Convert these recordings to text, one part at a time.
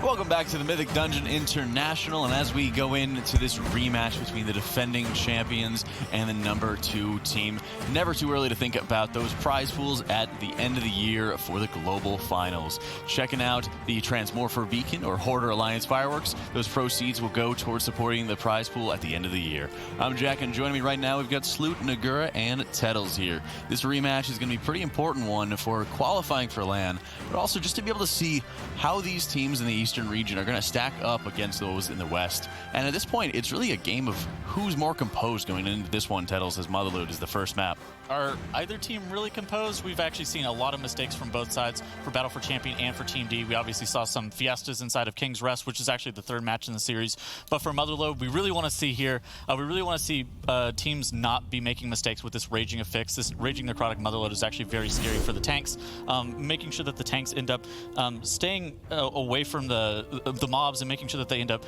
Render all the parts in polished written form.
Welcome back to the Mythic Dungeon International, and as we go into this rematch between the defending champions and the number 2 team, never too early to think about those prize pools at the end of the year for the global finals. Checking out the Transmorpher Beacon or Hoarder Alliance fireworks, those proceeds will go towards supporting the prize pool at the end of the year. I'm Jack, and joining me right now, we've got Sloot, Nagura, and Tettles here. This rematch is going to be a pretty important one for qualifying for LAN, but also just to be able to see how these teams in the Eastern region are going to stack up against those in the West. And at this point, it's really a game of who's more composed going into this one, Tettles, as Motherlode is the first map. Are either team really composed? We've actually seen a lot of mistakes from both sides for Battle for Champion and for Team D. We obviously saw some fiestas inside of King's Rest, which is actually the 3rd match in the series. But for Motherlode, we really want to see here, teams not be making mistakes with this Raging Affix. This Raging Necrotic Motherlode is actually very scary for the tanks. Making sure that the tanks end up staying away from the mobs and making sure that they end up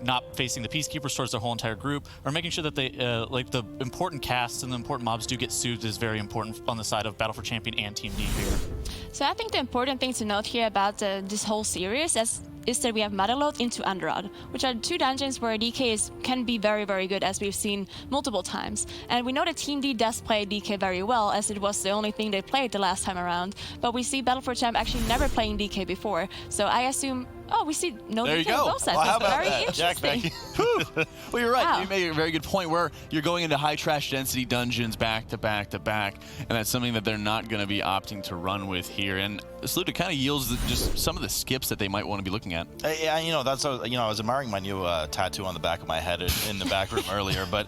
not facing the Peacekeepers towards their whole entire group, or making sure that they the important casts and the important mobs do get soothed is very important on the side of Battle for Champion and Team D here. So I think the important thing to note here about this whole series is that we have Motherlode into Underrot, which are 2 dungeons where DK can be very, very good, as we've seen multiple times. And we know that Team D does play DK very well, as it was the only thing they played the last time around. But we see Battle for Champ actually never playing DK before. So I assume, we see no DK on both sides. Well, how about very that? interesting. Well, you're right. Wow. You made a very good point where you're going into high trash density dungeons back to back to back, and that's something that they're not going to be opting to run with here. And Salute kind of yields just some of the skips that they might want to be looking at. Yeah, that's I was admiring my new tattoo on the back of my head in the back room earlier, but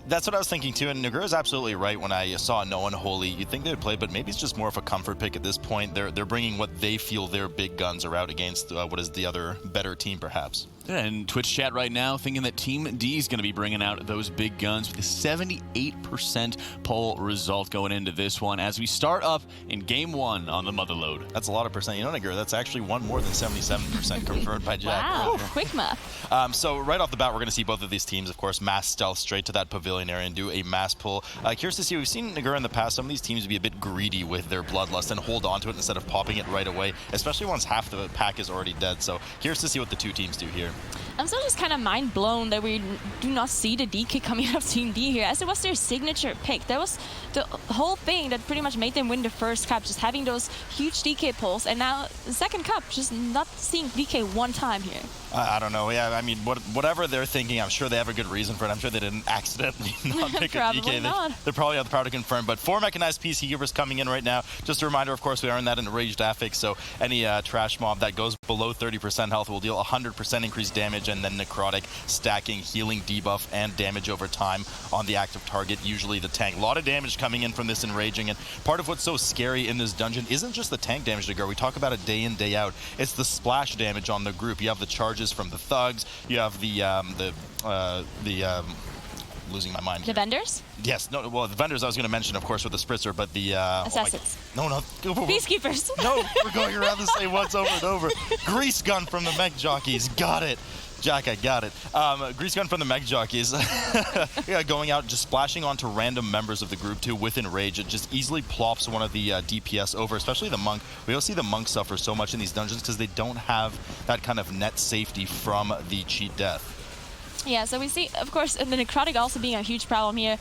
that's what I was thinking too. And Nagura's absolutely right. When I saw no one holy, you'd think they would play, but maybe it's just more of a comfort pick at this point. They're bringing what they feel their big guns are out against. What is the other better team, perhaps? Yeah, and Twitch chat right now thinking that Team D is going to be bringing out those big guns with a 78% poll result going into this one as we start up in Game 1 on the Motherlode. That's a lot of percent. You know, Nagura, that's actually one more than 77% confirmed by Jack. Wow, quick math. So right off the bat, we're going to see both of these teams, of course, mass stealth straight to that pavilion area and do a mass pull. Curious to see, we've seen Nagura in the past, some of these teams be a bit greedy with their bloodlust and hold on to it instead of popping it right away, especially once half the pack is already dead. So curious to see what the 2 teams do here. I'm still just kind of mind blown that we do not see the DK coming out of Team D here, as it was their signature pick. That was the whole thing that pretty much made them win the first cup, just having those huge DK pulls, and now the second cup, just not seeing DK one time here. I don't know. Yeah, I mean, whatever they're thinking, I'm sure they have a good reason for it. I'm sure they didn't accidentally not pick a DK. They probably have the power to confirm. But 4 mechanized Peacekeepers coming in right now. Just a reminder, of course, we are in that enraged affix, so any trash mob that goes below 30% health will deal 100% increased damage, and then necrotic, stacking, healing debuff, and damage over time on the active target, usually the tank. A lot of damage coming in from this enraging, and part of what's so scary in this dungeon isn't just the tank damage to go. We talk about it day in, day out. It's the splash damage on the group. You have the charges from the thugs. You have losing my mind. The vendors? Yes. No. Well, the vendors I was going to mention, of course, with the spritzer, but the assassins. No. Peacekeepers. No, we're going around the same ones over and over. Grease gun from the mech jockeys. Got it. Jack, I got it. Grease gun from the mech jockeys. Yeah, going out, just splashing onto random members of the group too with Enrage. It just easily plops one of the DPS over, especially the monk. We all see the monk suffer so much in these dungeons because they don't have that kind of net safety from the cheat death. Yeah, so we see, of course, the necrotic also being a huge problem here.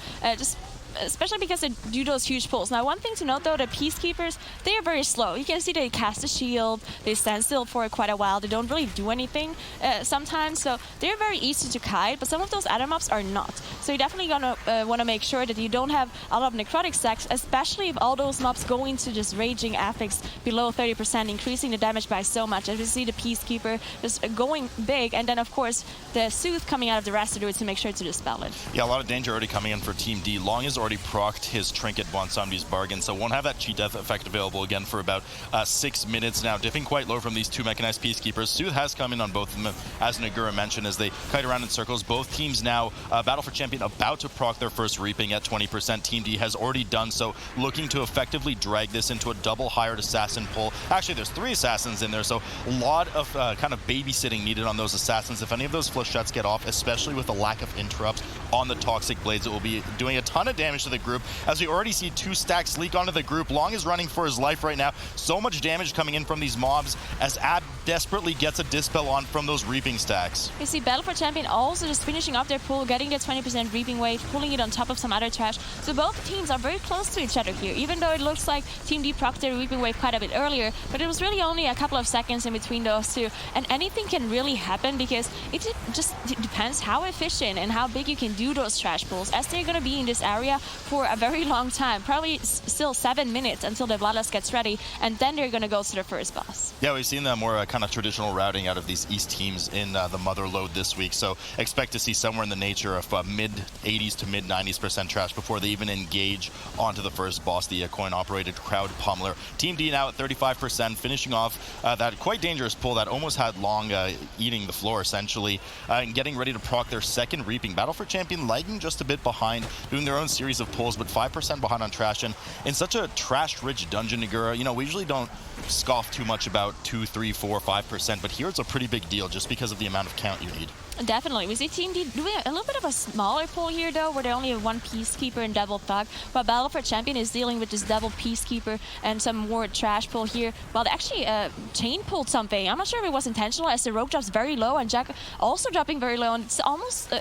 Especially because they do those huge pulls. Now, one thing to note, though, the Peacekeepers, they are very slow. You can see they cast a shield, they stand still for quite a while, they don't really do anything sometimes, so they're very easy to kite, but some of those other mobs are not. So you're definitely gonna want to make sure that you don't have a lot of necrotic stacks, especially if all those mobs go into just Raging Affix below 30%, increasing the damage by so much. As we see the Peacekeeper just going big, and then, of course, the Soothe coming out of the rest to do it to make sure to dispel it. Yeah, a lot of danger already coming in for Team D. Long is already procced his Trinket Von Zombie's Bargain, so won't have that cheat death effect available again for about 6 minutes now. Dipping quite low from these 2 mechanized Peacekeepers. Soothe has come in on both of them, as Nagura mentioned, as they kite around in circles. Both teams now, Battle for Champion, about to proc their first Reaping at 20%. Team D has already done so, looking to effectively drag this into a double hired assassin pull. Actually, there's 3 assassins in there, so a lot of kind of babysitting needed on those assassins. If any of those flechettes get off, especially with the lack of interrupts on the Toxic Blades, it will be doing a ton of damage damage to the group, as we already see 2 stacks leak onto the group. Long is running for his life right now. So much damage coming in from these mobs as Ab desperately gets a dispel on from those reaping stacks. You see Battle for Champion also just finishing up their pull, getting their 20% reaping wave, pulling it on top of some other trash. So both teams are very close to each other here, even though it looks like Team D procced their reaping wave quite a bit earlier, but it was really only a couple of seconds in between those two. And anything can really happen because it just depends how efficient and how big you can do those trash pulls, as they're going to be in this area for a very long time, probably still 7 minutes until the Bloodlust gets ready, and then they're going to go to the first boss. Yeah, we've seen the more kind of traditional routing out of these East teams in the Motherlode this week, so expect to see somewhere in the nature of mid-80s to mid-90s% trash before they even engage onto the first boss, the coin-operated crowd pummeler. Team D now at 35%, finishing off that quite dangerous pull that almost had Long eating the floor, essentially, and getting ready to proc their second reaping. Battle for Champion lagging just a bit behind, doing their own series of pulls, but 5% behind on trash. And in such a trash-rich dungeon, Nagura, you know, we usually don't scoff too much about 2, 3, 4, 5%, but here it's a pretty big deal just because of the amount of count you need. Definitely. We see Team D doing a little bit of a smaller pull here, though, where they only have 1 Peacekeeper and double Thug, while Battle for Champion is dealing with this double Peacekeeper and some more trash pull here, while they actually chain pulled something. I'm not sure if it was intentional, as the rope drops very low, and Jack also dropping very low, and it's almost...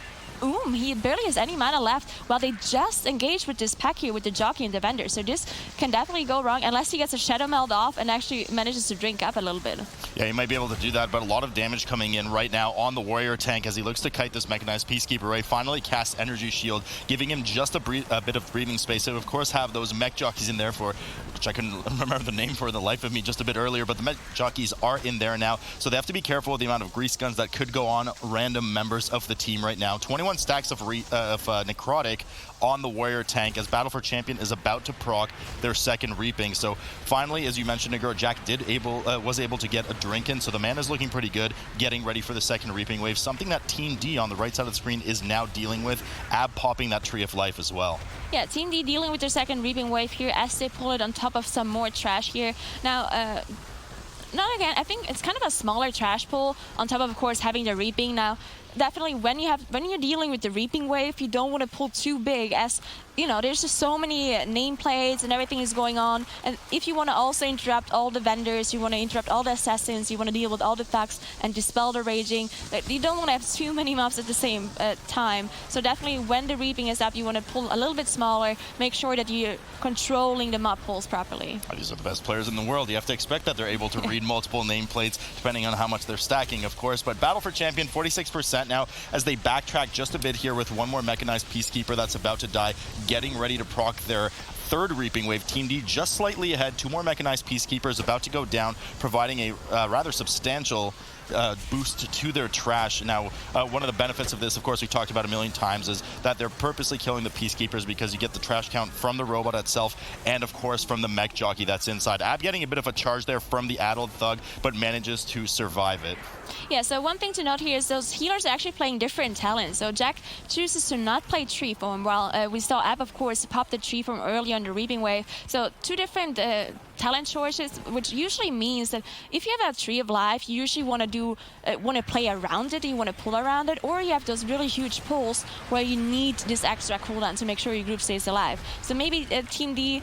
he barely has any mana left, while they just engaged with this pack here with the Jockey and the Vendor. So this can definitely go wrong unless he gets a Shadow Meld off and actually manages to drink up a little bit. Yeah, he might be able to do that, but a lot of damage coming in right now on the Warrior tank as he looks to kite this Mechanized Peacekeeper away. Finally casts Energy Shield, giving him just a bit of breathing space. And of course have those mech jockeys in there for, which I couldn't remember the name for the life of me just a bit earlier, but the mech jockeys are in there now. So they have to be careful with the amount of grease guns that could go on random members of the team right now. 21 stacks of Necrotic on the Warrior tank as Battle for Champion is about to proc their second reaping. So finally, as you mentioned, Nagura, Jack was able to get a drink in, so the man is looking pretty good, getting ready for the second reaping wave, something that Team D on the right side of the screen is now dealing with, Ab popping that Tree of Life as well. Yeah, Team D dealing with their second reaping wave here as they pull it on top of some more trash here. Now, not again, I think it's kind of a smaller trash pull on top of course, having the reaping. Now, definitely when you're dealing with the reaping wave, you don't want to pull too big, as you know, there's just so many nameplates and everything is going on. And if you want to also interrupt all the vendors, you want to interrupt all the assassins, you want to deal with all the thugs and dispel the raging, you don't want to have too many mobs at the same time. So definitely when the reaping is up, you want to pull a little bit smaller, make sure that you're controlling the mob pulls properly. These are the best players in the world. You have to expect that they're able to read multiple nameplates, depending on how much they're stacking, of course. But Battle for Champion, 46% now, as they backtrack just a bit here with one more Mechanized Peacekeeper that's about to die, getting ready to proc their third reaping wave. Team D just slightly ahead, 2 more Mechanized Peacekeepers about to go down, providing a rather substantial boost to their trash. Now, one of the benefits of this, of course, we talked about a million times, is that they're purposely killing the Peacekeepers because you get the trash count from the robot itself and, of course, from the mech jockey that's inside. Ab getting a bit of a charge there from the addled Thug, but manages to survive it. Yeah, so one thing to note here is those healers are actually playing different talents. So Jack chooses to not play Tree Form, while we saw Ab, of course, pop the Tree Form early on the reaping wave. So 2 different talent choices, which usually means that if you have a Tree of Life, you usually want to play around it, you want to pull around it, or you have those really huge pulls where you need this extra cooldown to make sure your group stays alive. So maybe Team D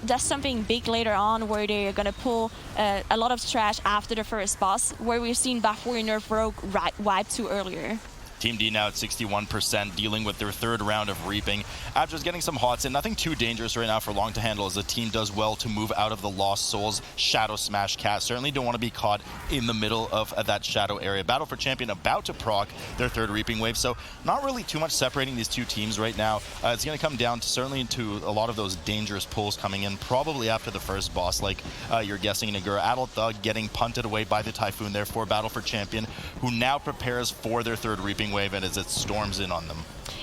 does something big later on where they're going to pull a lot of trash after the first boss, where we've seen Buff Warrior Nerf Rogue wipe to earlier. Team D now at 61%, dealing with their third round of reaping. After just getting some hots in, nothing too dangerous right now for Long to handle, as the team does well to move out of the Lost Souls Shadow Smash Cast. Certainly don't want to be caught in the middle of that shadow area. Battle for Champion about to proc their third reaping wave, so not really too much separating these two teams right now. It's going to come down to certainly to a lot of those dangerous pulls coming in, probably after the first boss, like you're guessing, Nagura. Addled Thug getting punted away by the Typhoon there for Battle for Champion, who now prepares for their third reaping wave, and as it storms in on them.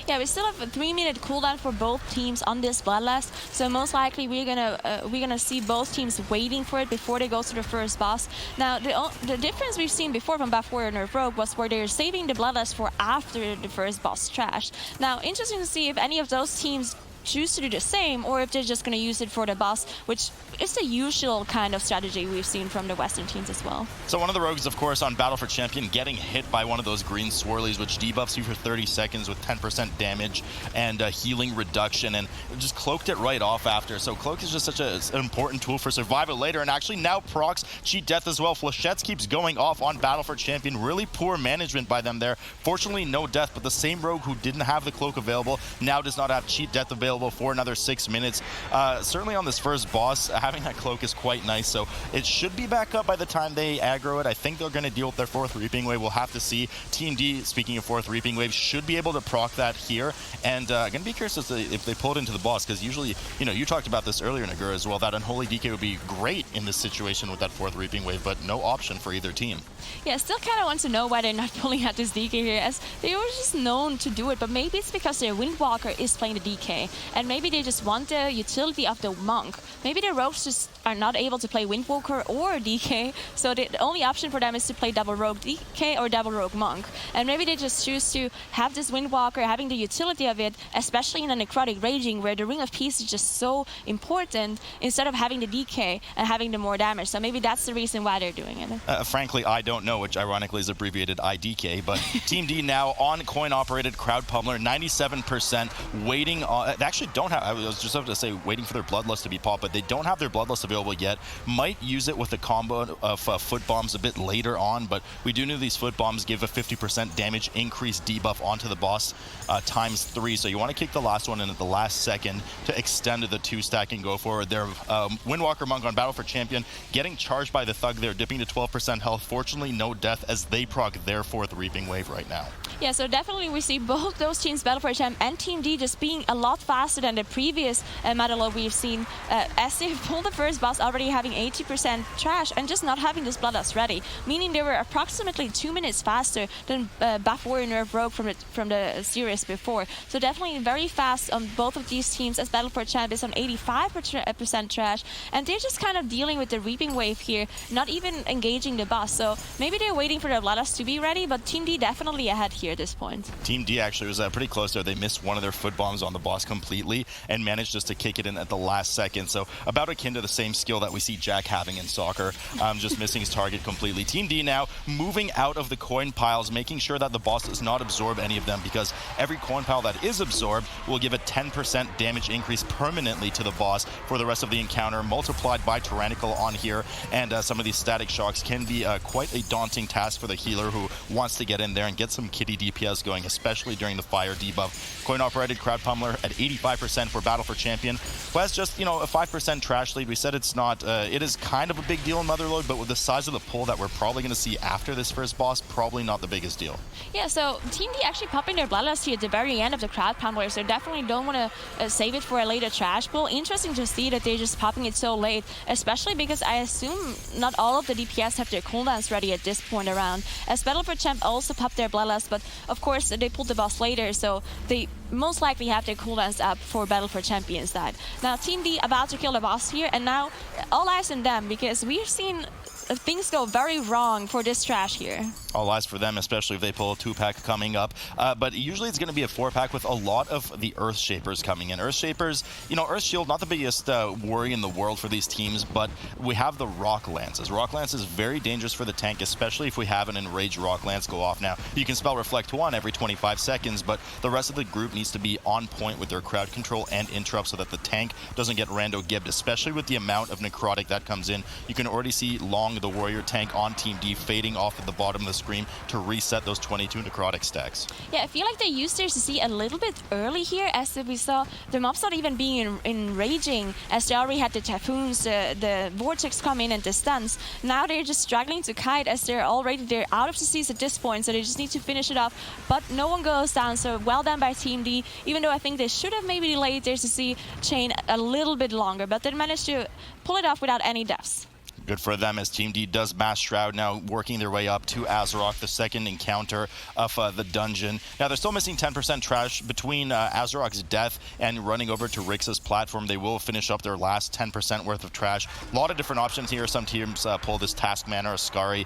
Yeah, we still have a 3-minute cooldown for both teams on this Bloodlust, so most likely we're gonna see both teams waiting for it before they go to the first boss. Now, the difference we've seen before from Buff Warrior Nerf Rogue was where they're saving the Bloodlust for after the first boss trash. Now, interesting to see if any of those teams choose to do the same, or if they're just going to use it for the boss, which is the usual kind of strategy we've seen from the Western teams as well. So one of the rogues, of course, on Battle for Champion, getting hit by one of those green swirlies, which debuffs you for 30 seconds with 10% damage and healing reduction, and just cloaked it right off after. So Cloak is just such an important tool for survival later, and actually now procs cheat death as well. Flechette's keeps going off on Battle for Champion. Really poor management by them there. Fortunately, no death, but the same rogue who didn't have the cloak available now does not have cheat death available for another 6 minutes. Certainly on this first boss, having that cloak is quite nice, so it should be back up by the time they aggro it. I think they're going to deal with their 4th Reaping Wave. We'll have to see. Team D, speaking of 4th Reaping Wave, should be able to proc that here, and going to be curious as to if they pull it into the boss, because usually, you know, you talked about this earlier, Nagura, as well, that Unholy DK would be great in this situation with that 4th Reaping Wave, but no option for either team. Yeah, still kind of want to know why they're not pulling out this DK here, as they were just known to do it, but maybe it's because their Windwalker is playing the DK, and maybe they just want the utility of the Monk. Maybe the rogues just are not able to play Windwalker or DK, so the only option for them is to play double rogue DK or double rogue Monk. And maybe they just choose to have this Windwalker, having the utility of it, especially in a Necrotic Raging, where the Ring of Peace is just so important, instead of having the DK and having the more damage. So maybe that's the reason why they're doing it. Frankly, I don't know, which ironically is abbreviated IDK, but Team D now on coin-operated Crowd Pummeler, 97%, waiting on... They actually don't have... I was just about to say waiting for their Bloodlust to be popped, but they don't have their Bloodlust available yet. Might use it with a combo of Foot Bombs a bit later on, but we do know these Foot Bombs give a 50% damage increase debuff onto the boss ×3, so you want to kick the last one in at the last second to extend to the 2-stack and go forward. Their Windwalker Monk on Battle for Champion getting charged by the Thug there, dipping to 12% health. Fortunately, no death as they proc their 4th Reaping Wave right now. Yeah, so definitely we see both those teams, Battle for Champ and Team D, just being a lot faster than the previous Motherlode we've seen, as they pulled the first boss already having 80% trash and just not having this Bloodlust ready, meaning they were approximately 2 minutes faster than Buff Warrior Nerf Rogue from the series before. So definitely very fast on both of these teams, as Battle for Champ is on 85% trash, and they're just kind of dealing with the Reaping Wave here, not even engaging the boss. So maybe they're waiting for their Bloodlust to be ready, but Team D definitely ahead here at this point. Team D actually was pretty close there. They missed one of their Foot Bombs on the boss completely and managed just to kick it in at the last second. So about akin to the same skill that we see Jack having in soccer, just missing his target completely. Team D now moving out of the coin piles, making sure that the boss does not absorb any of them, because every coin pile that is absorbed will give a 10% damage increase permanently to the boss for the rest of the encounter, multiplied by Tyrannical on here. And some of these static shocks can be quite a daunting task for the healer who wants to get in there and get some kitty DPS going, especially during the fire debuff. Coin-operated Crowd Pummeler at 85% for Battle for Champion, who has just, you know, a 5% trash lead. We said it's not, it is kind of a big deal in Motherlode, but with the size of the pull that we're probably going to see after this first boss, probably not the biggest deal. Yeah, so Team D actually popping their Bloodlust here at the very end of the Crowd Pummeler, so definitely don't want to save it for a later trash pull. Interesting to see that they're just popping it so late, especially because I assume not all of the DPS have their cooldowns ready at this point around, as Battle for Champ also popped their Bloodlust, but of course they pulled the boss later, so they most likely have their cooldowns up for Battle for Champions side. Now Team D about to kill the boss here, and now all eyes on them, because we've seen things go very wrong for this trash here. All eyes for them, especially if they pull a 2-pack coming up. But usually it's going to be a 4-pack with a lot of the Earth Shapers coming in. Earth Shapers, you know, Earth Shield, not the biggest worry in the world for these teams, but we have the Rock Lances. Rock Lance is very dangerous for the tank, especially if we have an Enraged Rock Lance go off. Now, you can spell Reflect 1 every 25 seconds, but the rest of the group needs to be on point with their crowd control and interrupt so that the tank doesn't get rando-gibbed, especially with the amount of Necrotic that comes in. You can already see Long, the Warrior tank on Team D, fading off at the bottom of the screen to reset those 22 Necrotic stacks. Yeah, I feel like they used their CC a little bit early here, as we saw the mobs not even being enraging, as they already had the Typhoons, the Vortex come in and the stuns. Now they're just struggling to kite, as they're out of CCs at this point, so they just need to finish it off. But no one goes down, so well done by Team D, even though I think they should have maybe delayed their CC chain a little bit longer, but they managed to pull it off without any deaths. Good for them as Team D does Mass Shroud, now working their way up to Azarok, the second encounter of the dungeon. Now they're still missing 10% trash between Azarok's death and running over to Rixa's platform. They will finish up their last 10% worth of trash. A lot of different options here. Some teams pull this Taskman or Ascari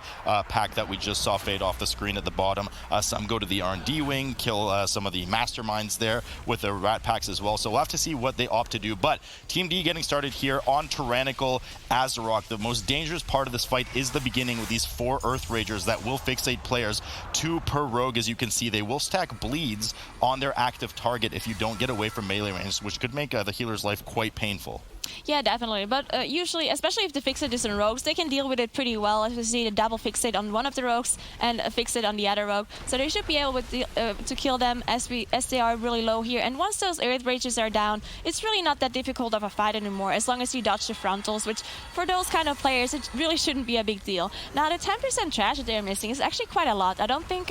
pack that we just saw fade off the screen at the bottom. Some go to the R&D wing, kill some of the masterminds there with the rat packs as well. So we'll have to see what they opt to do. But Team D getting started here on Tyrannical Azarok. The most dangerous part of this fight is the beginning with these 4 Earth Ragers that will fixate players, 2 per rogue. As you can see, they will stack bleeds on their active target if you don't get away from melee range, which could make the healer's life quite painful. Yeah, definitely. But usually, especially if the fixate is on rogues, they can deal with it pretty well. As we see, the double fixate on one of the rogues and a fixate on the other rogue. So they should be able to kill them as they are really low here. And once those Earth Rages are down, it's really not that difficult of a fight anymore, as long as you dodge the frontals, which for those kind of players, it really shouldn't be a big deal. Now, the 10% trash that they're missing is actually quite a lot. I don't think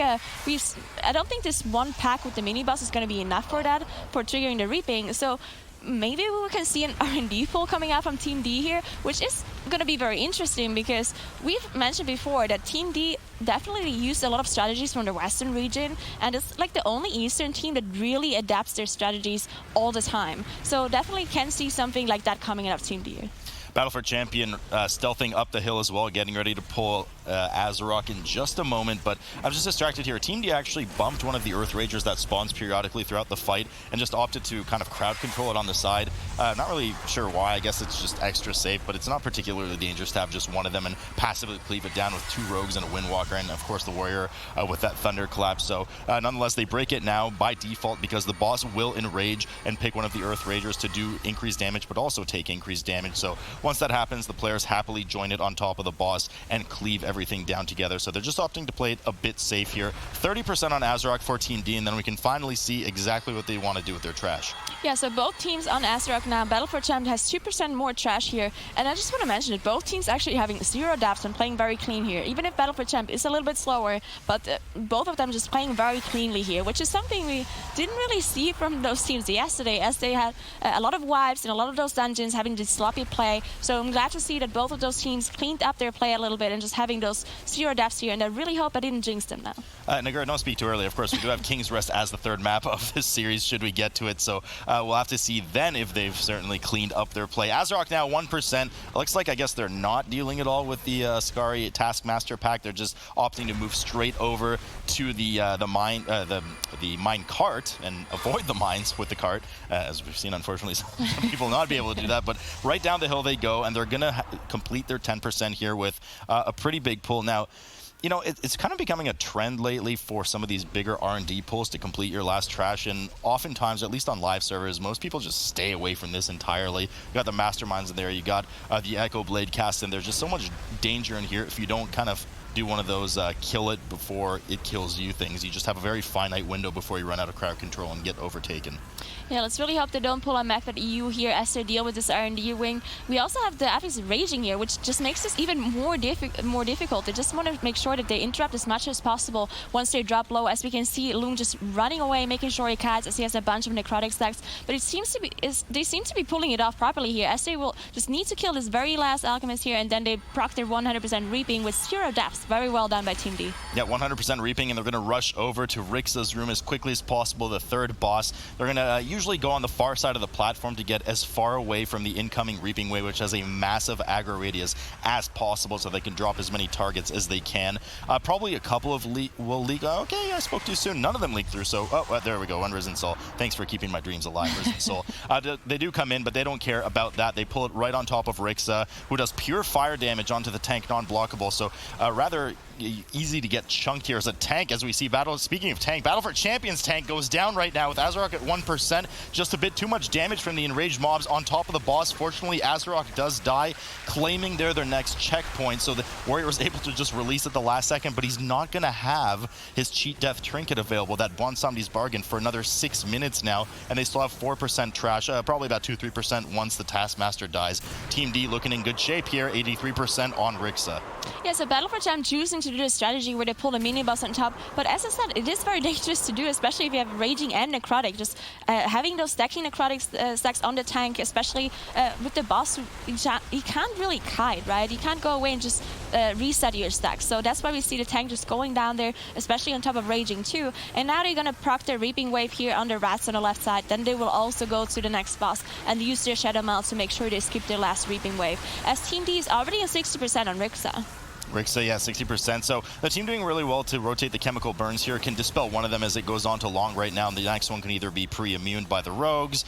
this one pack with the mini boss is going to be enough for that, for triggering the reaping. So maybe we can see an R&D pull coming out from Team D here, which is going to be very interesting because we've mentioned before that Team D definitely used a lot of strategies from the Western region, and it's like the only Eastern team that really adapts their strategies all the time. So definitely can see something like that coming out of Team D. Battle for Champion stealthing up the hill as well, getting ready to pull Azarok in just a moment, but I'm just distracted here. Team D actually bumped one of the Earth Ragers that spawns periodically throughout the fight and just opted to kind of crowd control it on the side. Not really sure why. I guess it's just extra safe, but it's not particularly dangerous to have just one of them and passively cleave it down with 2 rogues and a Windwalker, and of course the Warrior with that Thunderclap. So nonetheless, they break it now by default because the boss will enrage and pick one of the Earth Ragers to do increased damage, but also take increased damage. So once that happens, the players happily join it on top of the boss and cleave everything down together. So they're just opting to play it a bit safe here. 30% on Azarok for Team D, and then we can finally see exactly what they want to do with their trash. Yeah, so both teams on Azarok now. Battle for Champ has 2% more trash here. And I just want to mention that both teams actually having 0 dapps and playing very clean here. Even if Battle for Champ is a little bit slower, but both of them just playing very cleanly here, which is something we didn't really see from those teams yesterday, as they had a lot of wipes and a lot of those dungeons having this sloppy play. So I'm glad to see that both of those teams cleaned up their play a little bit and just having those 0 dapps here, and I really hope I didn't jinx them now. Nagura, don't speak too early. Of course, we do have King's Rest as the 3rd map of this series, should we get to it. So we'll have to see then if they've certainly cleaned up their play. Azarok now 1%. It looks like, I guess, they're not dealing at all with the Ascari Taskmaster pack. They're just opting to move straight over to the mine cart and avoid the mines with the cart, as we've seen, unfortunately, some people not be able to do that. But right down the hill they go, and they're going to complete their 10% here with a pretty big pull. Now, you know, it's kind of becoming a trend lately for some of these bigger R&D pulls to complete your last trash, and oftentimes, at least on live servers, most people just stay away from this entirely. You got the Masterminds in there, you got the Echo Blade cast in. There's just so much danger in here if you don't kind of do one of those kill it before it kills you things. You just have a very finite window before you run out of crowd control and get overtaken. Yeah, let's really hope they don't pull a Method EU here as they deal with this R&D wing. We also have the Apex raging here, which just makes this even more difficult. They just want to make sure that they interrupt as much as possible once they drop low. As we can see, Loom just running away, making sure he kites as he has a bunch of necrotic stacks. But it seems to be they seem to be pulling it off properly here, as they will just need to kill this very last alchemist here, and then they proc their 100% reaping with 0 depths. Very well done by Team D. Yeah, 100% reaping, and they're going to rush over to Rixa's room as quickly as possible, the 3rd boss. They're going to usually go on the far side of the platform to get as far away from the incoming reaping wave, which has a massive aggro radius, as possible, so they can drop as many targets as they can. Probably a couple of will leak. Okay, I spoke too soon. None of them leaked through, so there we go. Unrisen Soul. Thanks for keeping my dreams alive, Risen Soul. They do come in, but they don't care about that. They pull it right on top of Rixa, who does pure fire damage onto the tank, non-blockable. So rather easy to get chunked here as a tank, as we see speaking of tank, Battle for Champions tank goes down right now with Azarok at 1%. Just a bit too much damage from the enraged mobs on top of the boss. Fortunately, Azarok does die, claiming their next checkpoint, so the Warrior was able to just release at the last second, but he's not going to have his cheat death trinket available, that Bonsamdi's bargain, for another 6 minutes now, and they still have 4% trash, probably about 2-3% once the Taskmaster dies. Team D looking in good shape here, 83% on Rixa. Yeah, so Battle for Champions them choosing to do the strategy where they pull the mini boss on top. But as I said, it is very dangerous to do, especially if you have Raging and Necrotic. Just having those stacking Necrotic stacks on the tank, especially with the boss, you can't really kite, right? You can't go away and just reset your stacks. So that's why we see the tank just going down there, especially on top of Raging too. And now they're going to proc their Reaping Wave here on the rats on the left side. Then they will also go to the next boss and use their Shadow Meld to make sure they skip their last Reaping Wave. As Team D is already at 60% on Rixa. Rixa, yeah, 60%. So the team doing really well to rotate the chemical burns here. Can dispel one of them as it goes on to long right now, and the next one can either be pre-immuned by the rogues.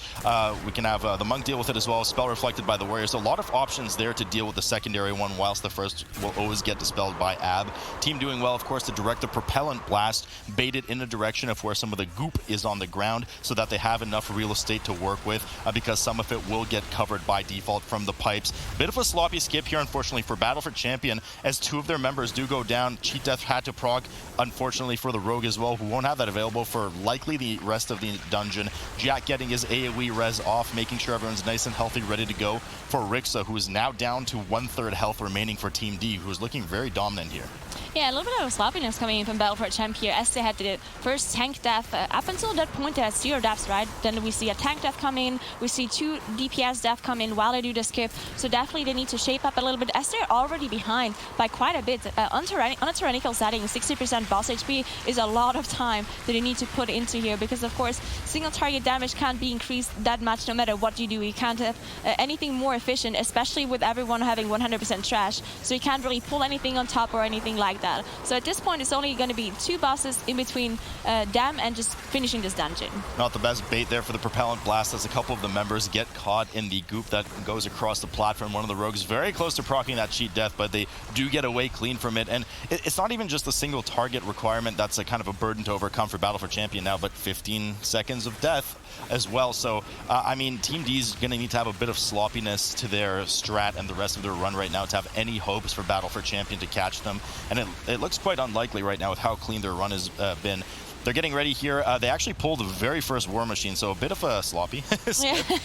We can have the monk deal with it as well. Spell reflected by the warriors. A lot of options there to deal with the secondary one, whilst the first will always get dispelled by Ab. Team doing well, of course, to direct the propellant blast, bait it in a direction of where some of the goop is on the ground so that they have enough real estate to work with, because some of it will get covered by default from the pipes. Bit of a sloppy skip here, unfortunately, for Battle for Champion, as two of their members do go down. Cheat Death had to proc, unfortunately, for the rogue as well, who won't have that available for likely the rest of the dungeon. Jack getting his AoE res off, making sure everyone's nice and healthy, ready to go for Rixa, who is now down to 1/3 health remaining for Team D, who is looking very dominant here. Yeah, a little bit of sloppiness coming in from Battle for a Champ here, as they had the first tank death. Up until that point, they had 0 deaths, right? Then we see a tank death come in, we see 2 DPS death come in while they do the skip. So definitely they need to shape up a little bit, as they're already behind by quite a bit. On a tyrannical setting, 60% boss HP is a lot of time that they need to put into here, because of course, single target damage can't be increased that much no matter what you do. You can't have anything more efficient, especially with everyone having 100% trash. So you can't really pull anything on top or anything like that. So at this point, it's only going to be 2 bosses in between them and just finishing this dungeon. Not the best bait there for the propellant blast, as a couple of the members get caught in the goop that goes across the platform. One of the rogues very close to proccing that cheat death, but they do get away clean from it. And it's not even just the single target requirement that's a kind of a burden to overcome for Battle for Champion now, but 15 seconds of death as well. So, I mean, Team D is going to need to have a bit of sloppiness to their strat and the rest of their run right now to have any hopes for Battle for Champion to catch them. And it looks quite unlikely right now with how clean their run has been. They're getting ready here. They actually pulled the very first War Machine, so a bit of a sloppy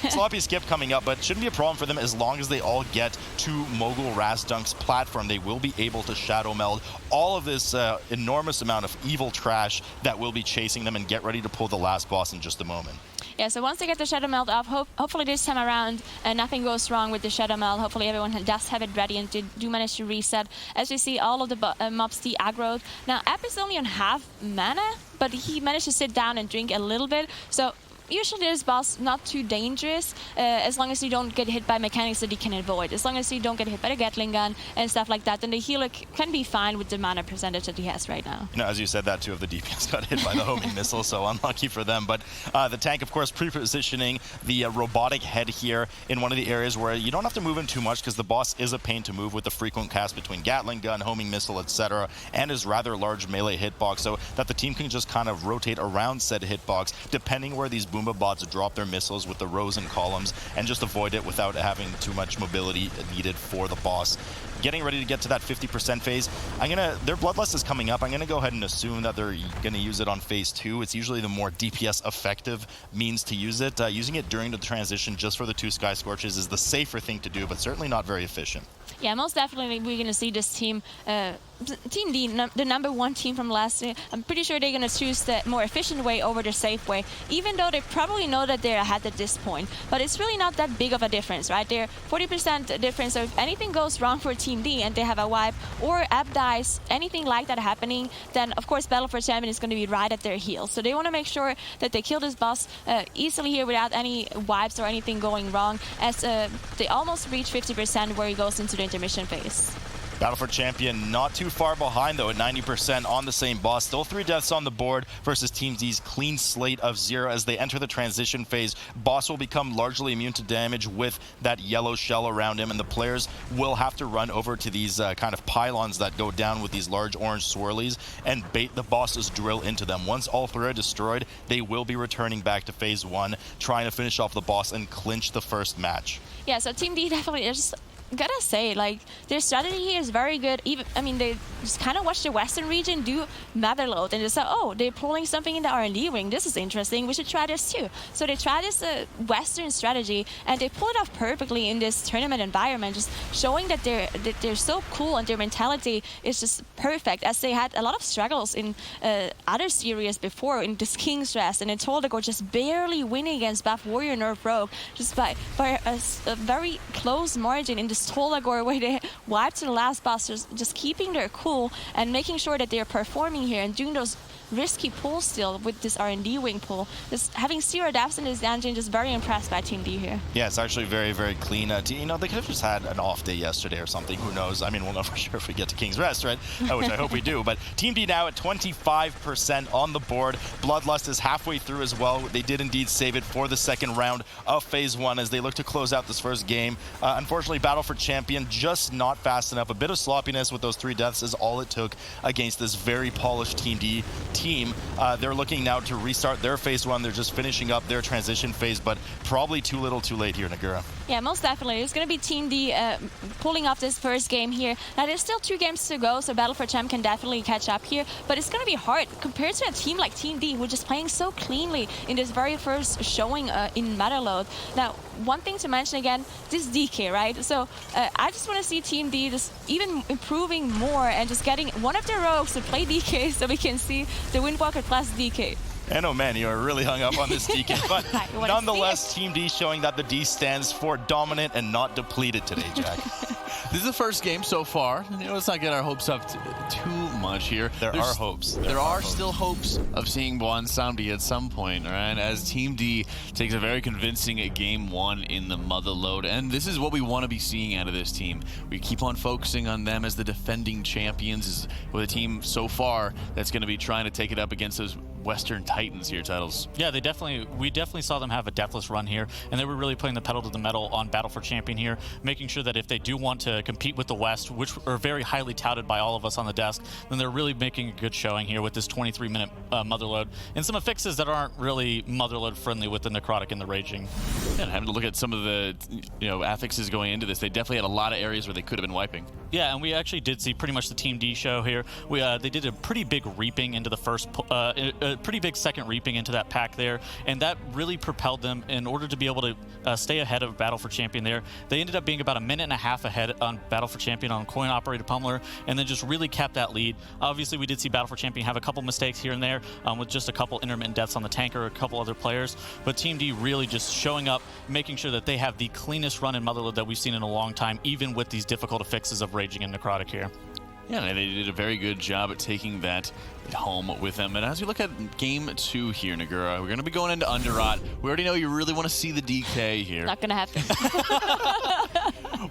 sloppy skip coming up, but shouldn't be a problem for them as long as they all get to Mogul Razdunk's platform. They will be able to Shadow Meld all of this enormous amount of evil trash that will be chasing them, and get ready to pull the last boss in just a moment. Yeah, so once they get the Shadow Meld off, hopefully this time around nothing goes wrong with the Shadow Meld. Hopefully everyone does have it ready and do manage to reset. As we see, all of the mobs de-aggroed. Now, App is only on half mana, but he managed to sit down and drink a little bit. So usually this boss not too dangerous, as long as you don't get hit by mechanics that you can avoid. As long as you don't get hit by the Gatling gun and stuff like that, then the healer can be fine with the mana percentage that he has right now. You know, as you said that, 2 of the DPS got hit by the homing missile, so unlucky for them. But the tank, of course, pre-positioning the robotic head here in one of the areas where you don't have to move him too much, because the boss is a pain to move with the frequent cast between Gatling gun, homing missile, etc., and his rather large melee hitbox, so that the team can just kind of rotate around said hitbox, depending where these Boomba bots drop their missiles with the rows and columns, and just avoid it without having too much mobility needed for the boss. Getting ready to get to that 50% phase. Their Bloodlust is coming up. I'm gonna go ahead and assume that they're gonna use it on phase 2. It's usually the more DPS effective means to use it. Using it during the transition just for the 2 Sky Scorches is the safer thing to do, but certainly not very efficient. Yeah, most definitely we're going to see this team, Team D, the #1 team from last year. I'm pretty sure they're going to choose the more efficient way over the safe way, even though they probably know that they're ahead at this point. But it's really not that big of a difference, right? They're 40% difference, so if anything goes wrong for Team D and they have a wipe or App dies, anything like that happening, then of course Battle for Champion is going to be right at their heels. So they want to make sure that they kill this boss easily here without any wipes or anything going wrong, as they almost reach 50% where he goes into the intermission phase. Battle for Champion not too far behind, though, at 90% on the same boss. Still 3 deaths on the board versus Team D's clean slate of 0 as they enter the transition phase. Boss will become largely immune to damage with that yellow shell around him, and the players will have to run over to these kind of pylons that go down with these large orange swirlies and bait the boss's drill into them. Once all 3 are destroyed, they will be returning back to phase 1, trying to finish off the boss and clinch the first match. Yeah, so Team D definitely is gotta say, like, their strategy here is very good. Even, I mean, they just kind of watch the Western region do Motherlode and just say, oh, they're pulling something in the R&D wing. This is interesting. We should try this too. So they try this Western strategy, and they pull it off perfectly in this tournament environment, just showing that they're so cool and their mentality is just perfect, as they had a lot of struggles in other series before, in this King's Rest and in Toldagor, just barely winning against Buff Warrior Nerf Rogue, just by a very close margin in this Toldagor, where they wiped to the last boss, just keeping their cool and making sure that they're performing here and doing those risky pulls still with this R&D wing pull. Just having 0 deaths in this dungeon, just very impressed by Team D here. Yeah, it's actually very, very clean. You know, they could have just had an off day yesterday or something. Who knows? I mean, we'll know for sure if we get to King's Rest, right? Which I hope we do. But Team D now at 25% on the board. Bloodlust is halfway through as well. They did indeed save it for the second round of Phase 1 as they look to close out this first game. Unfortunately, Battle for Champion just not fast enough. A bit of sloppiness with those 3 deaths is all it took against this very polished Team D team. They're looking now to restart their Phase 1. They're just finishing up their transition phase, but probably too little too late here, Nagura. Yeah, most definitely. It's going to be Team D pulling off this first game here. Now, there's still 2 games to go, so Battle for Champ can definitely catch up here, but it's going to be hard compared to a team like Team D, who are just playing so cleanly in this very first showing in Motherlode. Now, one thing to mention again, this DK, right? So I just want to see Team D just even improving more and just getting one of their rogues to play DK so we can see the Windwalker plus DK. And oh man, you are really hung up on this DK, but nonetheless, Team D showing that the D stands for dominant and not depleted today, Jack. This is the first game so far. You know, let's not get our hopes up too much here. There are hopes. There are still hopes of seeing Bwansamdi at some point, right? As Team D takes a very convincing Game 1 in the Motherlode, and this is what we want to be seeing out of this team. We keep on focusing on them as the defending champions, is with a team so far that's going to be trying to take it up against those Western Titans here, Titles. Yeah, we definitely saw them have a deathless run here, and they were really putting the pedal to the metal on Battle for Champion here, making sure that if they do want to compete with the West, which are very highly touted by all of us on the desk, then they're really making a good showing here with this 23-minute Motherlode, and some affixes that aren't really Motherlode friendly with the Necrotic and the Raging. Yeah, and having to look at some of the affixes going into this, they definitely had a lot of areas where they could have been wiping. Yeah, and we actually did see pretty much the Team D show here. They did a pretty big reaping into the first, pretty big second reaping into that pack there, and that really propelled them in order to be able to stay ahead of Battle for Champion there. They ended up being about 1.5 minutes ahead on Battle for Champion on coin-operated pummeler, and then just really kept that lead. Obviously, we did see Battle for Champion have a couple mistakes here and there with just a couple intermittent deaths on the tanker, a couple other players, but Team D really just showing up, making sure that they have the cleanest run in Motherlode that we've seen in a long time, even with these difficult affixes of Raging and Necrotic here. Yeah, they did a very good job at taking that home with them. And as we look at Game 2 here, Nagura, we're going to be going into Underrot. We already know you really want to see the DK here. Not going to happen.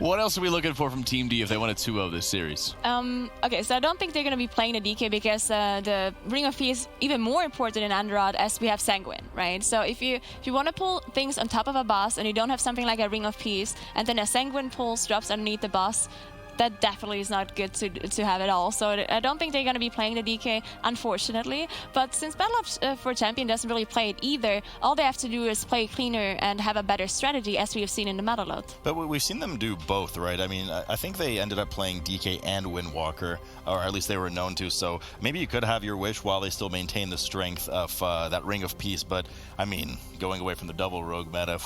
What else are we looking for from Team D if they want to 2-0 this series? Okay, so I don't think they're going to be playing the DK because the Ring of Peace is even more important in Underrot as we have Sanguine, right? So if you want to pull things on top of a boss and you don't have something like a Ring of Peace and then a Sanguine pulls drops underneath the boss, that definitely is not good to have at all. So I don't think they're going to be playing the DK, unfortunately. But since Battle for Champion doesn't really play it either, all they have to do is play cleaner and have a better strategy, as we have seen in the Motherlode. But we've seen them do both, right? I mean, I think they ended up playing DK and Windwalker, or at least they were known to. So maybe you could have your wish while they still maintain the strength of that Ring of Peace. But, I mean, going away from the double rogue meta...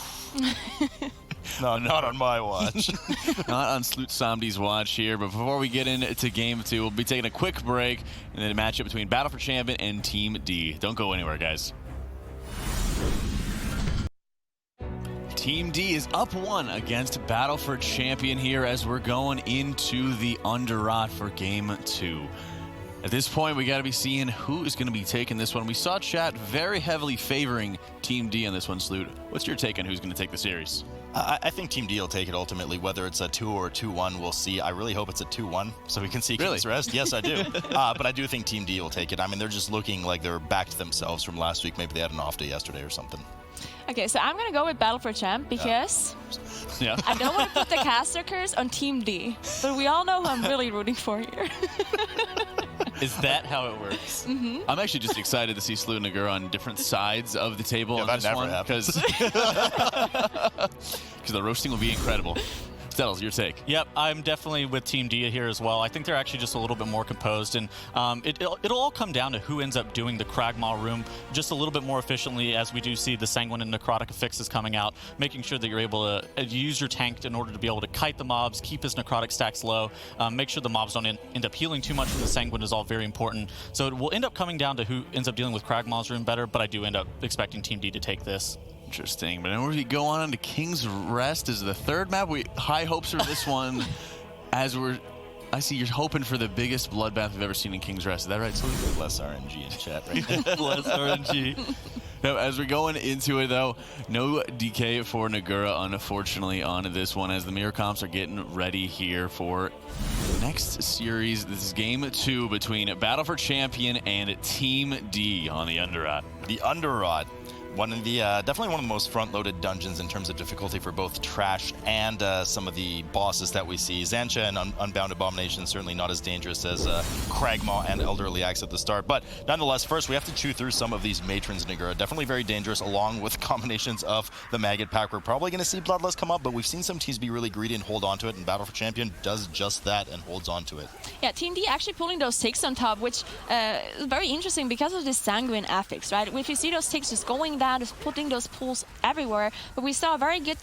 No, not on my watch. Not on Sloot Samdi's watch here. But before we get into Game 2, we'll be taking a quick break and then a matchup between Battle for Champion and Team D. Don't go anywhere, guys. Team D is up 1 against Battle for Champion here as we're going into the Underrot for Game 2. At this point, we got to be seeing who is going to be taking this one. We saw chat very heavily favoring Team D on this one, Sloot. What's your take on who's going to take the series? I think Team D will take it ultimately, whether it's a 2 or a 2-1, we'll see. I really hope it's a 2-1, so we can see King's Rest. Yes, I do. But I do think Team D will take it. I mean, they're just looking like they're back to themselves from last week. Maybe they had an off day yesterday or something. Okay, so I'm going to go with Battle for Champ because I don't want to put the caster curse on Team D, but we all know who I'm really rooting for here. Is that how it works? Mm-hmm. I'm actually just excited to see Sloot and Nagura on different sides of the table on this one. Because the roasting will be incredible. Stettles, your take? Yep, I'm definitely with Team D here as well. I think they're actually just a little bit more composed, and it'll all come down to who ends up doing the Kragmaw room just a little bit more efficiently, as we do see the Sanguine and Necrotic affixes coming out, making sure that you're able to use your tank in order to be able to kite the mobs, keep his Necrotic stacks low, make sure the mobs don't end up healing too much from the Sanguine is all very important. So it will end up coming down to who ends up dealing with Kragmaw's room better, but I do end up expecting Team D to take this. Interesting. But then we go on to King's Rest is the third map. High hopes for this one. I see you're hoping for the biggest bloodbath we've ever seen in King's Rest. Is that right, Sleep? Less RNG in chat right now. Less RNG. Now, as we're going into it, though, no DK for Nagura, unfortunately, on this one, as the mirror comps are getting ready here for the next series. This is game 2 between Battle for Champion and Team D on the Underrot. The Underrot. Definitely one of the most front-loaded dungeons in terms of difficulty for both Trash and some of the bosses that we see. Xancha and Unbound Abomination certainly not as dangerous as Kragmaw and Elderly Axe at the start. But nonetheless, first we have to chew through some of these Matrons, Nagura. Definitely very dangerous, along with combinations of the Maggot Pack. We're probably going to see Bloodlust come up, but we've seen some teams be really greedy and hold on to it, and Battle for Champion does just that and holds on to it. Yeah, Team D actually pulling those ticks on top, which is very interesting because of this Sanguine affix, right? If you see those ticks just going down, just putting those pools everywhere, but we saw a very good,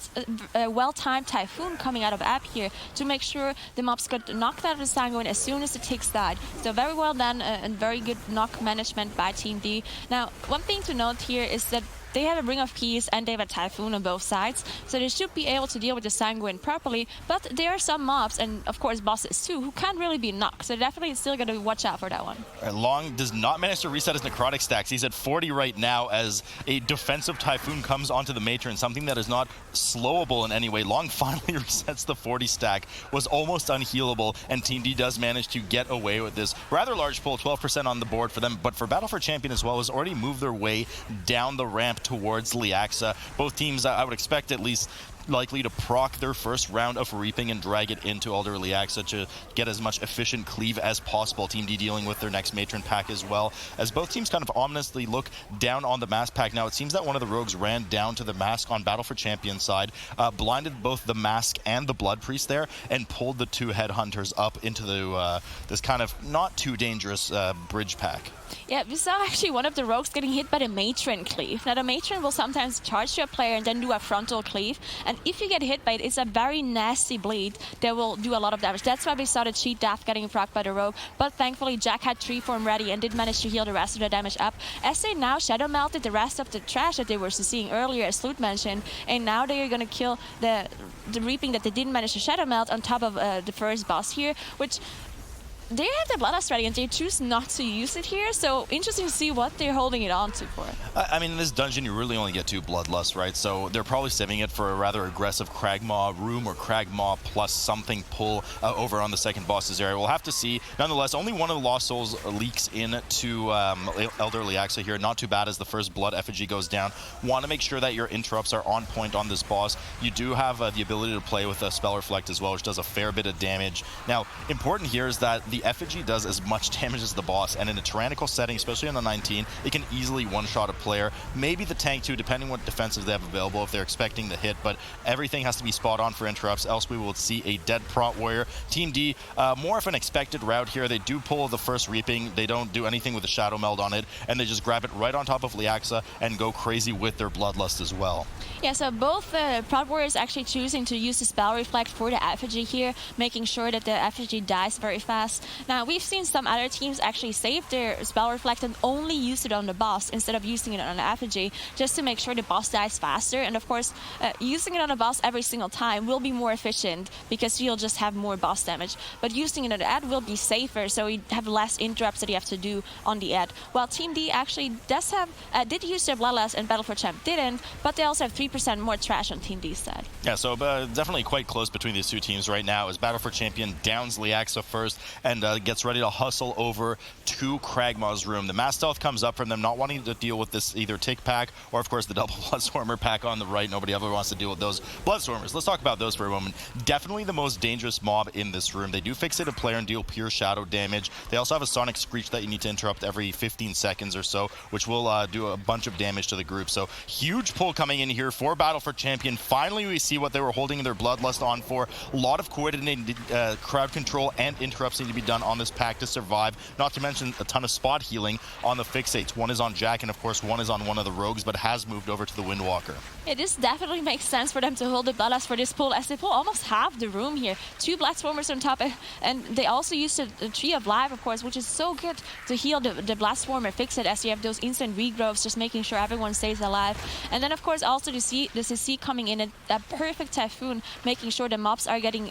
well-timed Typhoon coming out of app here to make sure the mobs got knocked out of the Sanguine as soon as the ticks died. So very well done and very good knock management by Team D. Now, one thing to note here is that they have a Ring of Peace and they have a Typhoon on both sides, so they should be able to deal with the Sanguine properly, but there are some mobs, and of course bosses too, who can't really be knocked, so definitely still got to watch out for that one. Long does not manage to reset his Necrotic stacks. He's at 40 right now as a defensive Typhoon comes onto the Matron, something that is not slowable in any way. Long finally resets the 40 stack, was almost unhealable, and Team D does manage to get away with this rather large pull, 12% on the board for them, but for Battle for Champion as well, has already moved their way down the ramp towards Liaxa. Both teams, I would expect, at least likely to proc their first round of Reaping and drag it into Elder Liaxa to get as much efficient cleave as possible. Team D dealing with their next Matron pack as well, as both teams kind of ominously look down on the Mask pack. Now, it seems that one of the rogues ran down to the Mask on Battle for Champion side, blinded both the Mask and the Blood Priest there, and pulled the 2 Headhunters up into the this kind of not too dangerous bridge pack. Yeah, we saw actually one of the rogues getting hit by the Matron cleave. Now, the Matron will sometimes charge to a player and then do a frontal cleave, and if you get hit by it, it's a very nasty bleed that will do a lot of damage. That's why we saw the cheat death getting procced by the rogue, but thankfully Jack had 3 form ready and did manage to heal the rest of the damage up, as they now shadow melted the rest of the trash that they were seeing earlier, as Sloot mentioned, and now they are going to kill the Reaping that they didn't manage to shadow melt on top of the first boss here, which they have the Bloodlust ready and they choose not to use it here, so interesting to see what they're holding it on to for. I mean, in this dungeon, you really only get 2 Bloodlust, right? So they're probably saving it for a rather aggressive Kragmaw room or Kragmaw plus something pull over on the second boss's area. We'll have to see. Nonetheless, only one of the Lost Souls leaks into Elder Liaxa here. Not too bad as the first Blood effigy goes down. Want to make sure that your interrupts are on point on this boss. You do have the ability to play with a Spell Reflect as well, which does a fair bit of damage. Now, important here is that the effigy does as much damage as the boss, and in a tyrannical setting, especially on the 19, it can easily one-shot a player. Maybe the tank too, depending what defensive they have available if they're expecting the hit, but everything has to be spot on for interrupts, else we will see a dead Prot Warrior. Team D, more of an expected route here. They do pull the first Reaping, they don't do anything with the Shadow Meld on it, and they just grab it right on top of Liaxa and go crazy with their Bloodlust as well. Yeah, so both Prot Warriors actually choosing to use the Spell Reflect for the effigy here, making sure that the effigy dies very fast. Now, we've seen some other teams actually save their Spell Reflect and only use it on the boss instead of using it on the effigy, just to make sure the boss dies faster. And of course, using it on the boss every single time will be more efficient because you'll just have more boss damage. But using it on the ad will be safer, so you have less interrupts that you have to do on the ad. While Team D actually does have, did use their Bloodlust and Battle for Champ didn't, but they also have 3% more trash on Team D's side. Yeah, so definitely quite close between these two teams right now as Battle for Champion downs Liaxa first and gets ready to hustle over to Kragmaw's room. The Mass Stealth comes up from them, not wanting to deal with this either Tick pack or, of course, the double Bloodstormer pack on the right. Nobody ever wants to deal with those Bloodstormers. Let's talk about those for a moment. Definitely the most dangerous mob in this room. They do fixate a player and deal pure shadow damage. They also have a Sonic Screech that you need to interrupt every 15 seconds or so, which will do a bunch of damage to the group. So huge pull coming in here for Battle for Champion. Finally, we see see what they were holding their bloodlust on for. A lot of coordinated crowd control and interrupts need to be done on this pack to survive, not to mention a ton of spot healing on the fixates. One is on Jack, and of course one is on one of the rogues, but has moved over to the Windwalker. Yeah, this definitely makes sense for them to hold the bloodlust for this pull, as they pull almost half the room here. 2 Blasphemers on top, and they also used the Tree of Life, of course, which is so good to heal the Blasphemers fixate, as you have those instant regrowths, just making sure everyone stays alive. And then, of course, also the CC coming in, that perfect Typhoon, making sure the mobs are getting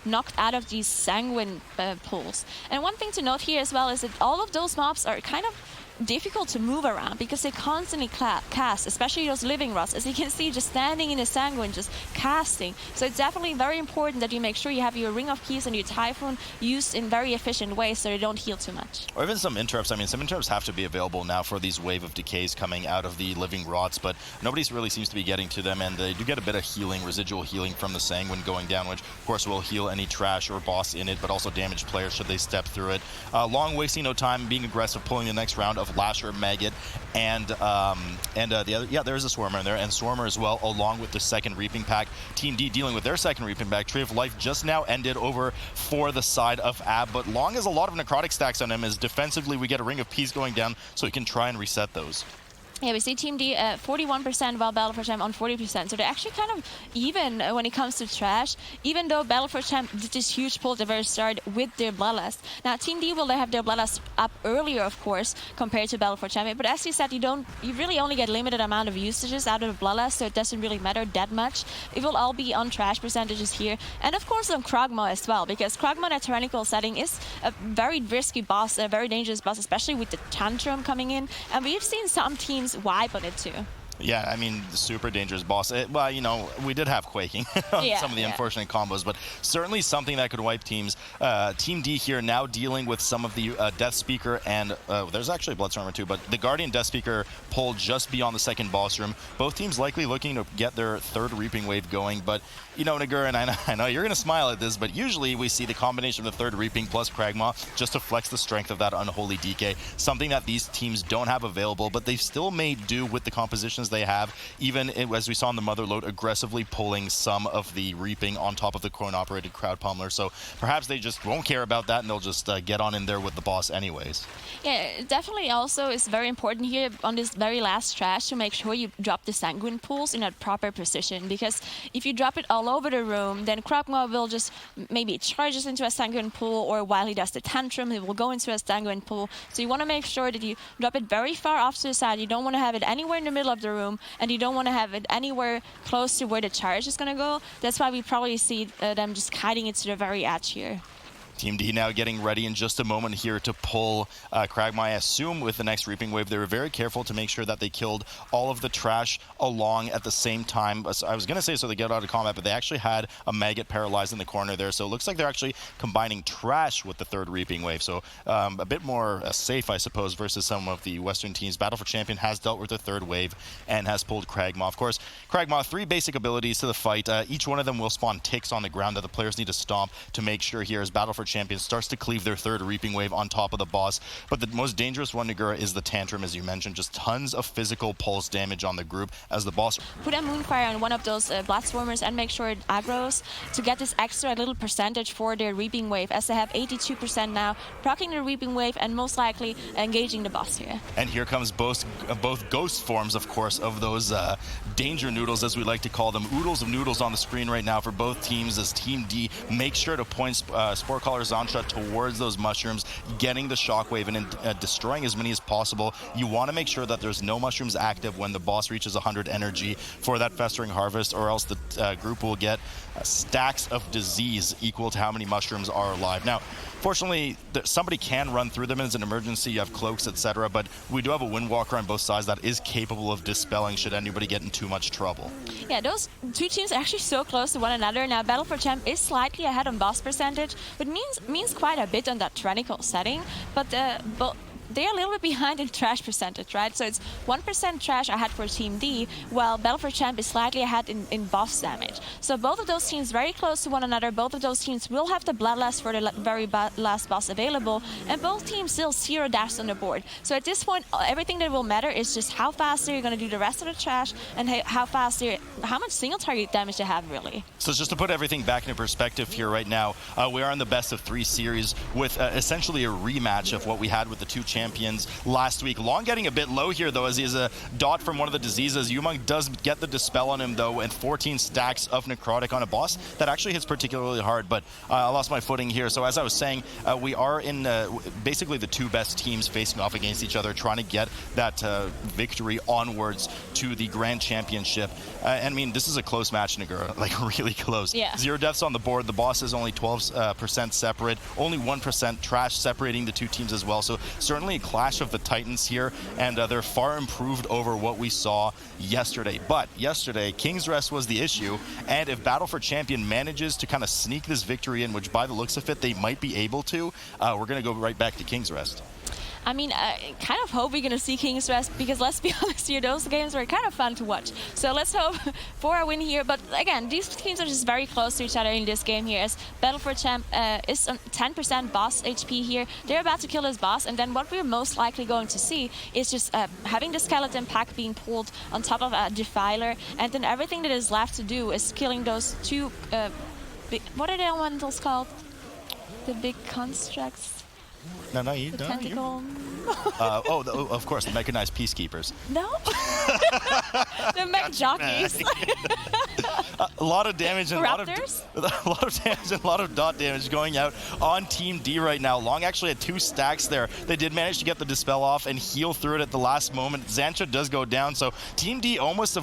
knocked out of these Sanguine pulls. And one thing to note here as well is that all of those mobs are kind of difficult to move around because they constantly cast, especially those living rods, as you can see, just standing in a Sanguine, just casting. So it's definitely very important that you make sure you have your Ring of Keys and your Typhoon used in very efficient ways so they don't heal too much. Or even some interrupts. I mean, some interrupts have to be available now for these wave of decays coming out of the living rods, but nobody really seems to be getting to them, and they do get a bit of healing, residual healing from the Sanguine going down, which of course will heal any trash or boss in it, but also damage players should they step through it. Long wasting no time, being aggressive, pulling the next round of Lasher, Maggot, and the other, yeah, there's a Swarmer in there, and Swarmer as well, along with the second Reaping pack. Team D dealing with their second Reaping pack. Tree of Life just now ended over for the side of Ab, but Long has a lot of necrotic stacks on him, as defensively we get a Ring of Peace going down, so he can try and reset those. Yeah, we see Team D 41%, while Battle for Champ on 40%. So they're actually kind of even when it comes to trash, even though Battle for Champ did this huge pull at the very start with their Bloodlust. Now, Team D will have their Bloodlust up earlier, of course, compared to Battle for Champ. But as you said, you really only get limited amount of usages out of the Bloodlust, so it doesn't really matter that much. It will all be on trash percentages here. And of course on Krogma as well, because Krogma in a tyrannical setting is a very risky boss, a very dangerous boss, especially with the Tantrum coming in. And we've seen some teams wipe on it too. Yeah, I mean, the super dangerous boss. Well, you know, we did have Quaking on some of the unfortunate combos, but certainly something that could wipe teams. Team D here now dealing with some of the Death Speaker, and there's actually a Bloodstormer too, but the Guardian Death Speaker pull just beyond the second boss room. Both teams likely looking to get their third Reaping wave going, but, you know, Nagur, and I know you're going to smile at this, but usually we see the combination of the third Reaping plus Kragmaw just to flex the strength of that Unholy DK, something that these teams don't have available, but they've still made do with the compositions they have, even as we saw in the Motherlode, aggressively pulling some of the Reaping on top of the Coin-operated Crowd Pummeler. So perhaps they just won't care about that and they'll just get on in there with the boss anyways. Yeah, definitely also is very important here on this very last trash to make sure you drop the Sanguine pools in a proper position, because if you drop it all over the room, then Krogma will just maybe charges into a Sanguine pool, or while he does the Tantrum, he will go into a Sanguine pool. So you want to make sure that you drop it very far off to the side. You don't want to have it anywhere in the middle of the room, and you don't want to have it anywhere close to where the charge is going to go. That's why we probably see them just kiting it to the very edge here. Team D now getting ready in just a moment here to pull Kragma. I assume with the next Reaping Wave, they were very careful to make sure that they killed all of the trash along at the same time. I was going to say so they get out of combat, but they actually had a Maggot paralyzed in the corner there. So it looks like they're actually combining trash with the third Reaping Wave. So a bit more safe, I suppose, versus some of the Western teams. Battle for Champion has dealt with the third wave and has pulled Kragma. Of course, Kragma, 3 basic abilities to the fight. Each one of them will spawn ticks on the ground that the players need to stomp to make sure here as Battle for Champions starts to cleave their third Reaping Wave on top of the boss. But the most dangerous one, Nagura, is the Tantrum, as you mentioned. Just tons of physical pulse damage on the group as the boss. Put a Moonfire on one of those Bloodstormers and make sure it aggros to get this extra little percentage for their Reaping Wave, as they have 82% now, proccing the Reaping Wave and most likely engaging the boss here. And here comes both ghost forms, of course, of those danger noodles, as we like to call them. Oodles of noodles on the screen right now for both teams, as Team D makes sure to point Spore Caller Zansha towards those mushrooms, getting the shockwave and destroying as many as possible. You want to make sure that there's no mushrooms active when the boss reaches 100 energy for that Festering Harvest, or else the group will get stacks of disease equal to how many mushrooms are alive. Now, fortunately, somebody can run through them as an emergency. You have cloaks, etc., but we do have a Windwalker on both sides that is capable of dispelling should anybody get in too much trouble. Yeah, those two teams are actually so close to one another. Now, Battle for Champ is slightly ahead on boss percentage, but means quite a bit on that tyrannical setting. But they're a little bit behind in trash percentage, right? So it's 1% trash ahead for Team D, while Battle for Champ is slightly ahead in boss damage. So both of those teams very close to one another. Both of those teams will have the Bloodlust for the very last boss available, and both teams still 0 deaths on the board. So at this point, everything that will matter is just how fast you're going to do the rest of the trash, and how much single target damage they have, really. So just to put everything back into perspective here right now, we are in the best of 3 series with essentially a rematch of what we had with the 2 champions last week. Long getting a bit low here, though, as he has a dot from one of the diseases. Yumong does get the Dispel on him, though, and 14 stacks of Necrotic on a boss. That actually hits particularly hard, but I lost my footing here. So as I was saying, we are in basically the 2 best teams facing off against each other, trying to get that victory onwards to the Grand Championship. And I mean, this is a close match, Nagura, like really close. Yeah. 0 deaths on the board. The boss is only 12% separate, only 1% trash separating the 2 teams as well. So certainly a clash of the titans here, and they're far improved over what we saw yesterday. But yesterday, King's Rest was the issue, and if Battle for Champion manages to kind of sneak this victory in, which by the looks of it, they might be able to, we're going to go right back to King's Rest. I mean, I kind of hope we're going to see King's Rest, because let's be honest here, those games were kind of fun to watch. So let's hope for a win here. But again, these teams are just very close to each other in this game here, as Battle for Champ is on 10% boss HP here. They're about to kill this boss, and then what we're most likely going to see is just having the skeleton pack being pulled on top of a Defiler, and then everything that is left to do is killing those 2, what are the elementals called? The big constructs? No, you the don't. tentacle. Of course, the mechanized peacekeepers. No? The mech jockeys. A lot of damage and a lot of damage and a lot of dot damage going out on Team D right now. Long actually had 2 stacks there. They did manage to get the Dispel off and heal through it at the last moment. Xantra does go down, so Team D almost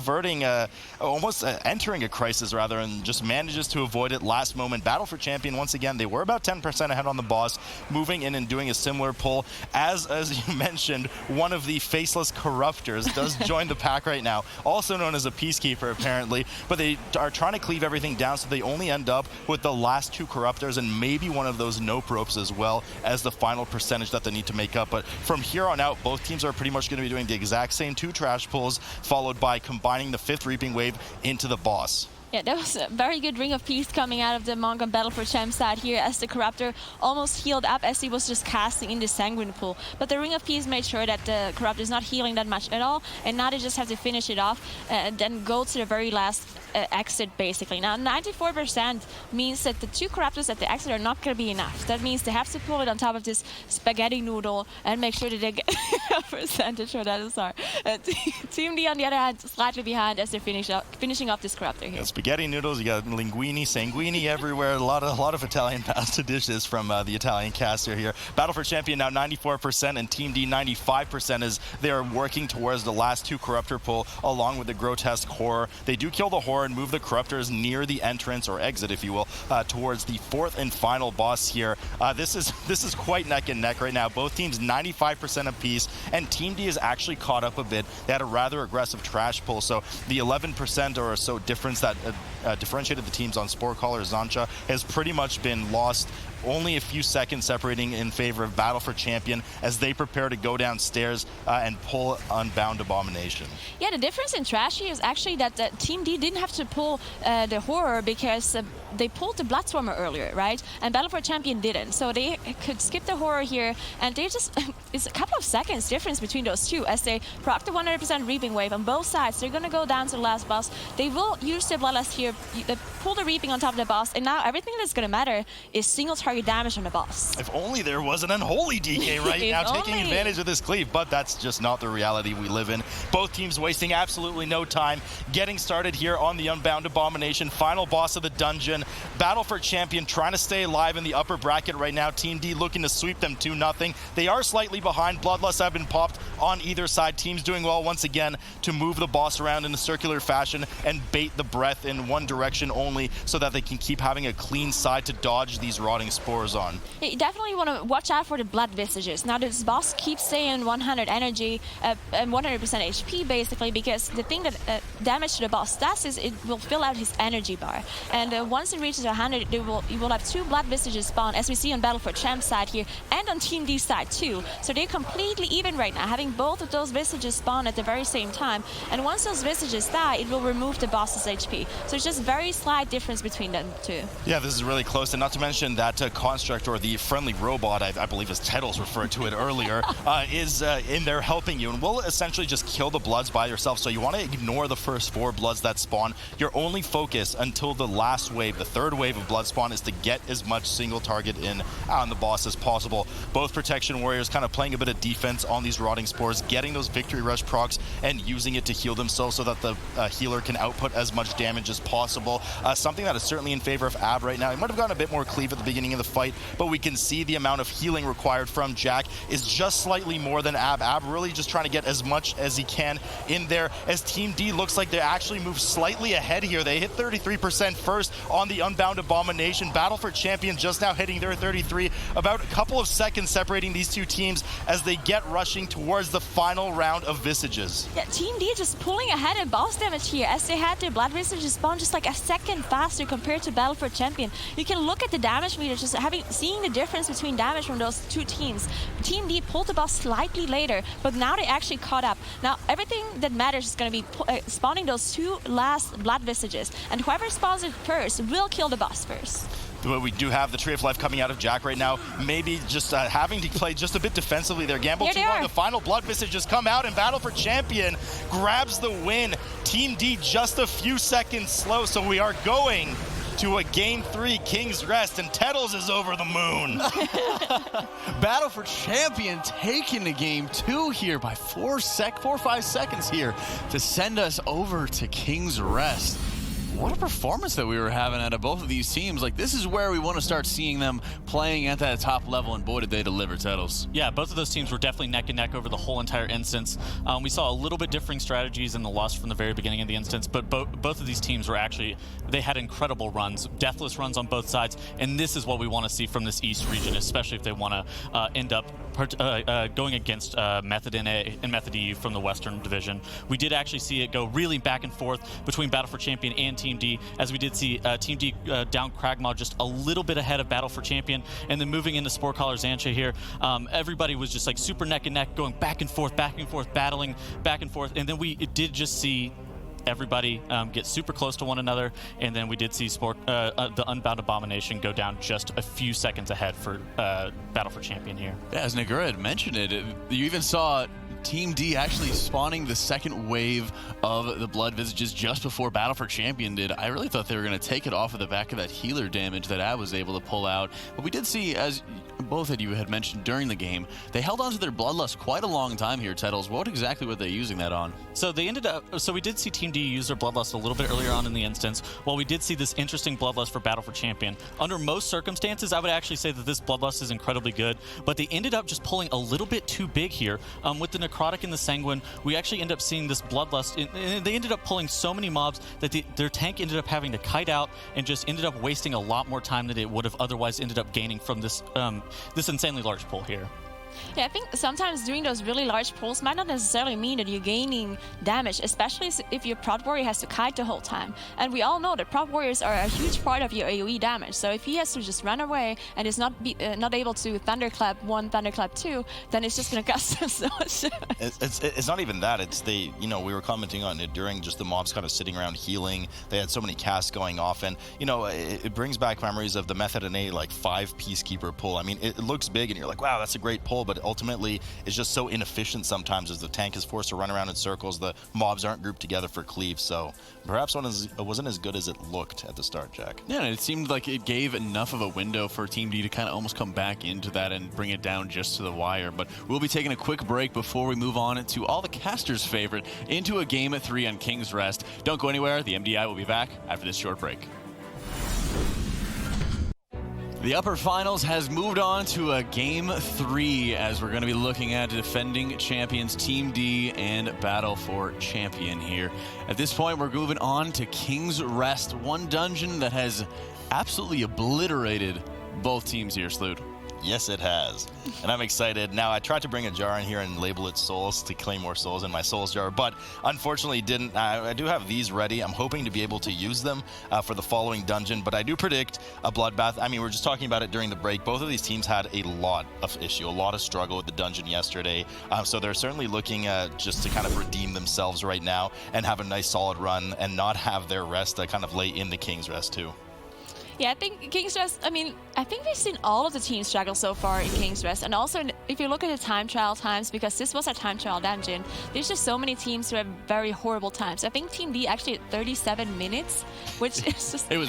entering a crisis rather, and just manages to avoid it last moment. Battle for Champion, once again, they were about 10% ahead on the boss, moving in and doing a similar pull. As you mentioned, one of the faceless corruptors does join the pack right now, also known as a peacekeeper apparently, but they are trying to cleave everything down, so they only end up with the last 2 corruptors and maybe one of those nope ropes as well as the final percentage that they need to make up. But from here on out, both teams are pretty much going to be doing the exact same 2 trash pulls, followed by combining the 5th Reaping Wave into the boss. Yeah, that was a very good Ring of Peace coming out of the Mongol Battle for Champ side here, as the Corruptor almost healed up as he was just casting in the Sanguine pool. But the Ring of Peace made sure that the Corruptor is not healing that much at all, and now they just have to finish it off and then go to the very last exit, basically. Now, 94% means that the 2 Corruptors at the exit are not going to be enough. That means they have to pull it on top of this spaghetti noodle and make sure that they get a percentage for that. Sorry. Team D, on the other hand, slightly behind as they're finishing off this Corruptor here. Yeah, spaghetti noodles, you got linguine, sanguini everywhere. A lot of Italian pasta dishes from the Italian caster here. Battle for Champion now 94% and Team D 95% as they are working towards the last 2 Corruptor pull along with the Grotesque Horror. They do kill the Horror and move the Corruptors near the entrance, or exit if you will, towards the 4th and final boss here. This is quite neck and neck right now. Both teams 95% apiece, and Team D is actually caught up a bit. They had a rather aggressive trash pull, so the 11% or so difference that differentiated the teams on Spore Caller Xantra has pretty much been lost. Only a few seconds separating in favor of Battle for Champion as they prepare to go downstairs and pull Unbound Abomination. Yeah, the difference in trash here is actually that Team D didn't have to pull the Horror because they pulled the Bloodswarmer earlier, right? And Battle for Champion didn't. So they could skip the Horror here, and they just, it's a couple of seconds difference between those 2 as they proc the 100% Reaping Wave on both sides. They're going to go down to the last boss. They will use the Bloodlust here, they pull the Reaping on top of the boss, and now everything that's going to matter is single target damage on the boss. If only there was an Unholy DK right now taking advantage of this cleave, but that's just not the reality we live in. Both teams wasting absolutely no time getting started here on the Unbound Abomination, final boss of the dungeon. Battle for Champion trying to stay alive in the upper bracket right now. Team D looking to sweep them 2-0. They are slightly behind. Bloodlusts have been popped on either side. Teams doing well once again to move the boss around in a circular fashion and bait the breath in one one direction only so that they can keep having a clean side to dodge these rotting spores on. You definitely want to watch out for the blood visages. Now this boss keeps saying 100 energy and 100% HP basically, because the thing that damage to the boss does is it will fill out his energy bar. And once it reaches 100, you will have 2 blood visages spawn, as we see on Battle for Champ side here, and on Team D side too. So they're completely even right now, having both of those visages spawn at the very same time. And once those visages die, it will remove the boss's HP. So it's just very slight difference between them two. Yeah, this is really close, and not to mention that construct, or the friendly robot, I believe as Teddles referred to it earlier, is in there helping you, and will essentially just kill the bloods by yourself. So you want to ignore the first 4 bloods that spawn. Your only focus until the last wave, the 3rd wave of blood spawn, is to get as much single target in on the boss as possible. Both protection warriors kind of playing a bit of defense on these rotting spores, getting those victory rush procs and using it to heal themselves so that the healer can output as much damage as possible. Something that is certainly in favor of Ab right now. He might have gotten a bit more cleave at the beginning of the fight, but we can see the amount of healing required from Jack is just slightly more than Ab. Ab really just trying to get as much as he can in there, as Team D looks like they actually move slightly ahead here. They hit 33% first on the Unbound Abomination. Battle for Champion just now hitting their 33, about a couple of seconds separating these two teams as they get rushing towards the final round of Visages. Yeah, Team D just pulling ahead in boss damage here, as they had their blood visages spawn just like a second faster compared to Battle for Champion. You can look at the damage meter, just seeing the difference between damage from those two teams. Team D pulled the boss slightly later, but now they actually caught up. Now everything that matters is going to be spawning those 2 last blood visages, and whoever spawns it first will kill the boss first. We do have the Tree of Life coming out of Jack right now. Maybe just having to play just a bit defensively there. Gamble too long. The final blood visages come out, and Battle for Champion grabs the win. Team D just a few seconds slow, so we are going to a Game 3 King's Rest, and Teddles is over the moon. Battle for Champion taking the Game 2 here by 4 or 5 seconds here to send us over to King's Rest. What a performance that we were having out of both of these teams. Like, this is where we want to start seeing them playing at that top level, and boy, did they deliver, Teddles. Yeah, both of those teams were definitely neck and neck over the whole entire instance. We saw a little bit differing strategies in the loss from the very beginning of the instance, but both of these teams were actually, they had incredible runs, deathless runs on both sides, and this is what we want to see from this East region, especially if they want to end up going against Method NA and Method EU from the Western Division. We did actually see it go really back and forth between Battle for Champion and Team D, as we did see Team D down Kragmaw just a little bit ahead of Battle for Champion, and then moving into Sporecaller Zancha here, everybody was just like super neck and neck, going back and forth, battling back and forth, and then we did just see everybody get super close to one another, and then we did see the Unbound Abomination go down just a few seconds ahead for Battle for Champion here. Yeah, as Nagura had mentioned it, you even saw Team D actually spawning the second wave of the blood visages just before Battle for Champion did. I really thought they were going to take it off of the back of that healer damage that Ab was able to pull out. But we did see, as both of you had mentioned during the game, they held on to their bloodlust quite a long time here, Teddles. What exactly were they using that on? So they ended up, so we did see Team D use their bloodlust a little bit earlier on in the instance, while we did see this interesting bloodlust for Battle for Champion. Under most circumstances, I would actually say that this bloodlust is incredibly good, but they ended up just pulling a little bit too big here. With the Necrotic and the Sanguine, we actually end up seeing this bloodlust, and they ended up pulling so many mobs that their tank ended up having to kite out and just ended up wasting a lot more time than it would have otherwise ended up gaining from this this insanely large pull here. Yeah, I think sometimes doing those really large pulls might not necessarily mean that you're gaining damage, especially if your prot warrior has to kite the whole time. And we all know that prot warriors are a huge part of your AoE damage. So if he has to just run away and is not able to thunderclap 1, thunderclap 2, then it's just going to cost him so much. It's not even that. It's we were commenting on it during just the mobs kind of sitting around healing. They had so many casts going off, and it brings back memories of the Method NA like 5 Peacekeeper pull. I mean, it looks big, and you're like, wow, that's a great pull. But ultimately, it's just so inefficient sometimes as the tank is forced to run around in circles. The mobs aren't grouped together for cleave, so perhaps it wasn't as good as it looked at the start, Jack. Yeah, and it seemed like it gave enough of a window for Team D to kind of almost come back into that and bring it down just to the wire. But we'll be taking a quick break before we move on to all the casters' favorite, into a Game 3 on King's Rest. Don't go anywhere. The MDI will be back after this short break. The upper finals has moved on to a Game 3 as we're going to be looking at defending champions Team D and Battle for Champion here. At this point, we're moving on to King's Rest, one dungeon that has absolutely obliterated both teams here, Sloot. Yes, it has. And I'm excited. Now, I tried to bring a jar in here and label it souls to claim more souls in my souls jar, but unfortunately didn't. I do have these ready. I'm hoping to be able to use them for the following dungeon, but I do predict a bloodbath. I mean, we were just talking about it during the break. Both of these teams had a lot of issue, a lot of struggle with the dungeon yesterday. So they're certainly looking just to kind of redeem themselves right now and have a nice solid run and not have their rest kind of lay in the King's Rest too. Yeah, I think King's Rest, I think we've seen all of the teams struggle so far in King's Rest. And also, if you look at the time trial times, because this was a time trial dungeon, there's just so many teams who have very horrible times. I think Team D actually at 37 minutes, which is just... It was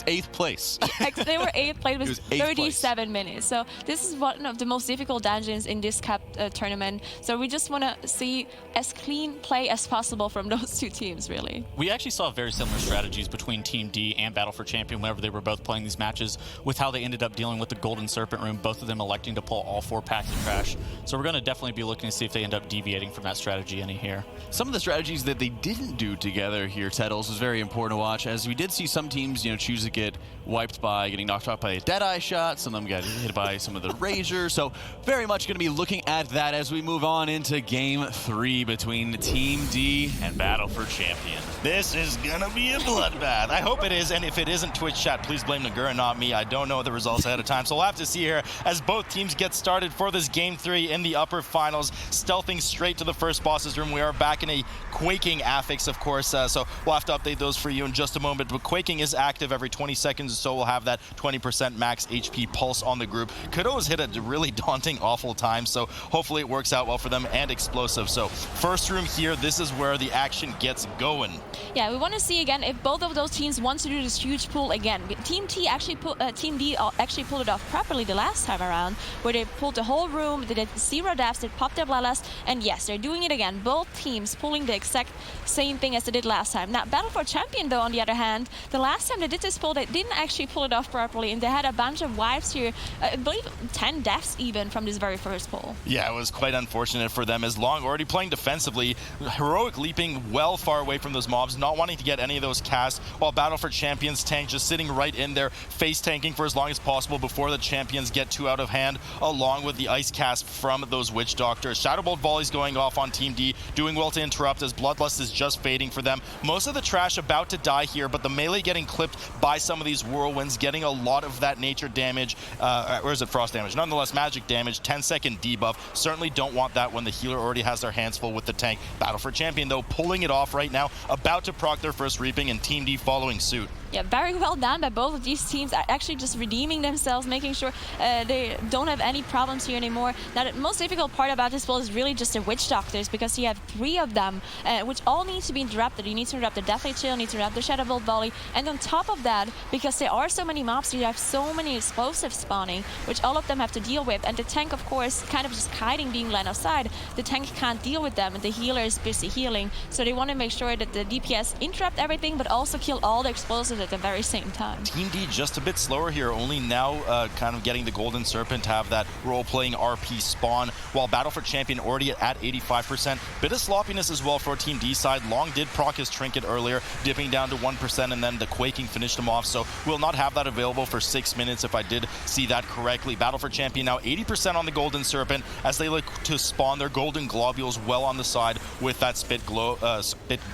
eighth place. They were 8th place, it was 37 place. minutes. So this is one of the most difficult dungeons in this cup tournament. So we just want to see as clean play as possible from those two teams, really. We actually saw very similar strategies between Team D and Battle for Champion whenever they were both playing these matches, with how they ended up dealing with the Golden Serpent Room, both of them electing to pull all 4 packs of trash. So we're going to definitely be looking to see if they end up deviating from that strategy any here. Some of the strategies that they didn't do together here, Tettles, was very important to watch, as we did see some teams, choose to get wiped by getting knocked out by a Deadeye shot. Some of them got hit by some of the Razor. So very much going to be looking at that as we move on into Game 3 between Team D and Battle for Champion. This is going to be a bloodbath. I hope it is, and if it isn't, Twitch chat, please blame Nagura, not me. I don't know the results ahead of time, so we'll have to see here as both teams get started for this Game 3 in the upper finals, stealthing straight to the first boss's room. We are back in a Quaking affix, of course, so we'll have to update those for you in just a moment, but Quaking is active every 20 seconds, so we'll have that 20% max HP pulse on the group. Kudo has hit a really daunting, awful time, so hopefully it works out well for them, and explosive. So first room here, this is where the action gets going. Yeah, we want to see again if both of those teams want to do this huge pull again. Team D actually pulled it off properly the last time around, where they pulled the whole room, they did 0 deaths, they popped their bloodlust, and yes, they're doing it again. Both teams pulling the exact same thing as they did last time. Now, Battle for Champion, though, on the other hand, the last time they did this pull, they didn't actually pull it off properly, and they had a bunch of wipes here, I believe 10 deaths even from this very first pull. Yeah, it was quite unfortunate for them, as Long already playing defensively, heroic leaping well far away from those mobs, not wanting to get any of those casts, while Battle for Champions tank just sitting right in there, face tanking for as long as possible before the champions get too out of hand, along with the ice cast from those Witch Doctors. Shadow Bolt volleys going off on Team D, doing well to interrupt as Bloodlust is just fading for them. Most of the trash about to die here, but the melee getting clipped by some of these whirlwinds, getting a lot of that nature damage, or is it frost damage? Nonetheless, magic damage, 10-second debuff. Certainly don't want that when the healer already has their hands full with the tank. Battle for Champion, though, pulling it off right now, about to proc their first reaping, and Team D following suit. Yeah, very well done by both of these teams, actually just redeeming themselves, making sure they don't have any problems here anymore. Now, the most difficult part about this build is really just the Witch Doctors, because you have 3 of them, which all need to be interrupted. You need to interrupt the Deathly Chill, you need to interrupt the Shadow Bolt Volley, and on top of that, because there are so many mobs, you have so many explosives spawning, which all of them have to deal with, and the tank, of course, kind of just hiding, being line of sight. The tank can't deal with them, and the healer is busy healing, so they want to make sure that the DPS interrupt everything, but also kill all the explosives at the very same time. Team D just a bit slower here, only now kind of getting the Golden Serpent to have that role-playing RP spawn, while Battle for Champion already at 85%. Bit of sloppiness as well for Team D side. Long did proc his trinket earlier, dipping down to 1%, and then the Quaking finished him off, so we'll not have that available for 6 minutes if I did see that correctly. Battle for Champion now 80% on the Golden Serpent as they look to spawn their Golden Globules well on the side with that Spit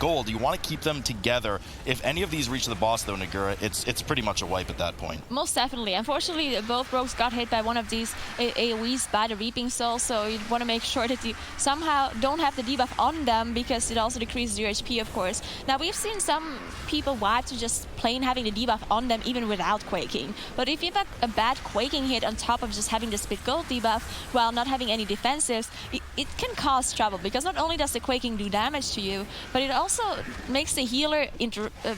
Gold. You want to keep them together. If any of these reach the boss, though, Nagura, it's pretty much a wipe at that point. Most definitely. Unfortunately, both rogues got hit by one of these AoEs by the Reaping Soul, so you want to make sure that you somehow don't have the debuff on them, because it also decreases your HP, of course. Now, we've seen some people wipe to just plain having the debuff on them even without Quaking. But if you have a bad Quaking hit on top of just having the Spit Gold debuff while not having any defensives, it can cause trouble, because not only does the Quaking do damage to you, but it also makes the healer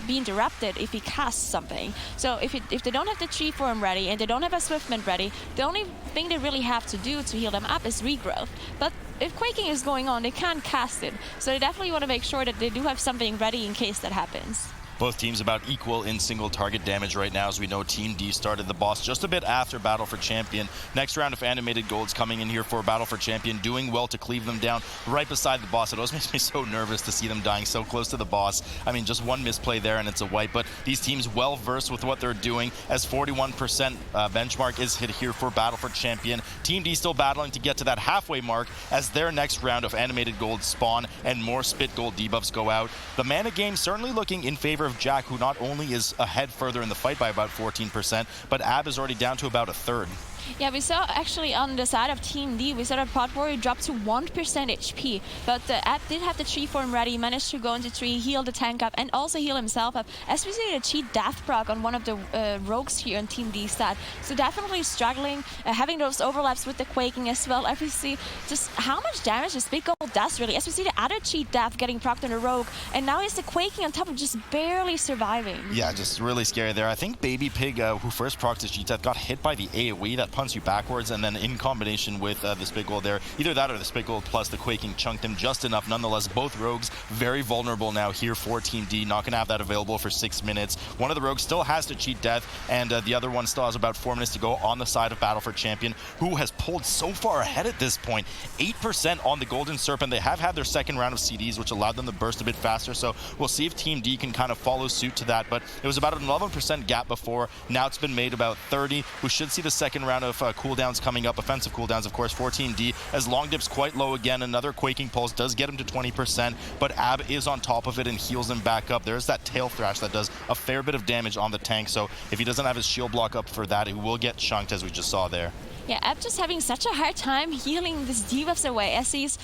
be interrupted if he casts something. So if they don't have the Tree Form ready and they don't have a Swiftment ready, the only thing they really have to do to heal them up is regrowth. But if Quaking is going on, they can't cast it. So they definitely want to make sure that they do have something ready in case that happens. Both teams about equal in single target damage right now. As we know, Team D started the boss just a bit after Battle for Champion. Next round of animated golds coming in here for Battle for Champion, doing well to cleave them down right beside the boss. It always makes me so nervous to see them dying so close to the boss. I mean, just one misplay there and it's a wipe, but these teams well versed with what they're doing, as 41% benchmark is hit here for Battle for Champion. Team D still battling to get to that halfway mark as their next round of animated gold spawn and more spit gold debuffs go out. The mana game certainly looking in favor of Jack, who not only is ahead further in the fight by about 14%, but Ab is already down to about a third. Yeah, we saw actually on the side of Team D, we saw that Pot Warrior dropped to 1% HP, but the App did have the tree form ready, managed to go into tree, heal the tank up, and also heal himself up, as we see the cheat death proc on one of the rogues here on Team D side. So definitely struggling, having those overlaps with the quaking as well. As we see just how much damage this big gold does really, as we see the other cheat death getting procced on the rogue, and now it's the quaking on top of just barely surviving. Yeah, just really scary there. I think Baby Pig, who first procced his cheat death, got hit by the AoE that punts you backwards, and then in combination with the spit gold there, either that or the spit gold plus the quaking chunked him just enough. Nonetheless, both rogues very vulnerable now here for Team D, not going to have that available for 6 minutes. One of the rogues still has to cheat death, and the other one still has about 4 minutes to go on the side of Battle for Champion, who has pulled so far ahead at this point. 8% on the Golden Serpent. They have had their second round of CDs, which allowed them to burst a bit faster, so we'll see if Team D can kind of follow suit to that, but it was about an 11% gap before. Now it's been made about 30. We should see the second round of cooldowns coming up, offensive cooldowns, of course, for Team D, as Long Dip's quite low again. Another Quaking Pulse does get him to 20%, but Ab is on top of it and heals him back up. There's that Tail Thrash that does a fair bit of damage on the tank, so if he doesn't have his shield block up for that, he will get chunked, as we just saw there. Yeah, Ab just having such a hard time healing these debuffs away, as he's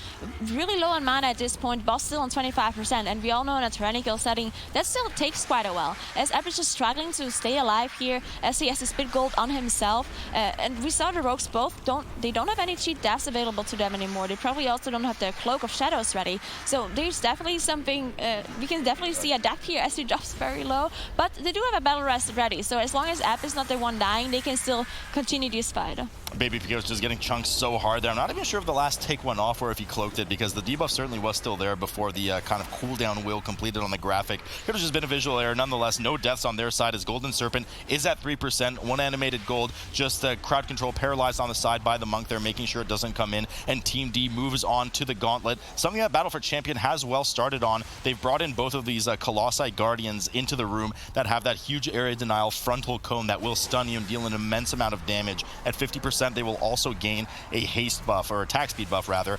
really low on mana at this point, boss still on 25%, and we all know in a tyrannical setting, that still takes quite a while, as Ab is just struggling to stay alive here, as he has to spit gold on himself, and we saw the rogues both don't have any cheat deaths available to them anymore. They probably also don't have their Cloak of Shadows ready, so there's definitely something, we can definitely see a death here as he drops very low, but they do have a battle rest ready, so as long as Ab is not the one dying, they can still continue this fight. Baby Pig was just getting chunked so hard there. I'm not even sure if the last take went off or if he cloaked it, because the debuff certainly was still there before the kind of cooldown wheel completed on the graphic. Could have just been a visual error. Nonetheless, no deaths on their side as Golden Serpent is at 3%, 1 animated gold, just crowd control paralyzed on the side by the Monk there, making sure it doesn't come in, and Team D moves on to the Gauntlet. Something that Battle for Champion has well started on. They've brought in both of these Colossi Guardians into the room that have that huge area denial frontal cone that will stun you and deal an immense amount of damage. At 50%, they will also gain a haste buff, or attack speed buff rather,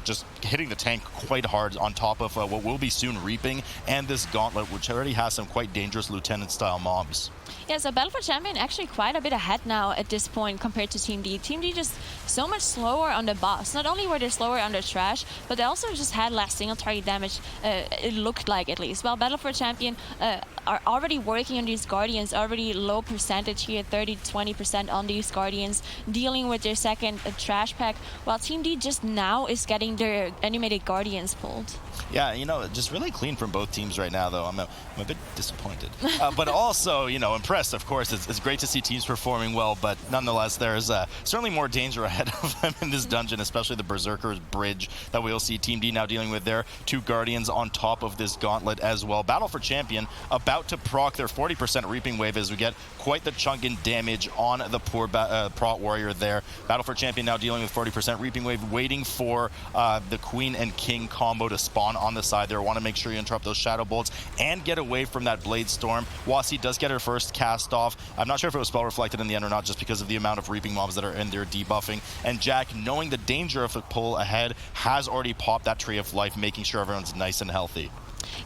just hitting the tank quite hard on top of what will be soon Reaping and this Gauntlet, which already has some quite dangerous Lieutenant style mobs. Yeah, so Battle for Champion actually quite a bit ahead now at this point compared to Team D. Team D just so much slower on the boss. Not only were they slower on the trash, but they also just had less single target damage, it looked like at least. While Battle for Champion are already working on these Guardians, already low percentage here, 30-20% on these Guardians, dealing with their second trash pack, while Team D just now is getting their animated Guardians pulled. Yeah, you know, just really clean from both teams right now, though. I'm a bit disappointed. But also, you know, impressed, of course. It's great to see teams performing well, but nonetheless, there's certainly more danger ahead of them in this dungeon, especially the Berserker's Bridge that we'll see Team D now dealing with their 2 Guardians on top of this Gauntlet as well. Battle for Champion about to proc their 40% Reaping Wave as we get quite the chunk in damage on the poor Prot Warrior there. Battle for Champion now dealing with 40% Reaping Wave, waiting for the Queen and King combo to spawn on the side there. Want to make sure you interrupt those Shadow Bolts and get away from that Blade Storm. Wasi does get her first cast off. I'm not sure if it was spell reflected in the end or not, just because of the amount of Reaping mobs that are in there debuffing. And Jack, knowing the danger of the pull ahead, has already popped that Tree of Life, making sure everyone's nice and healthy.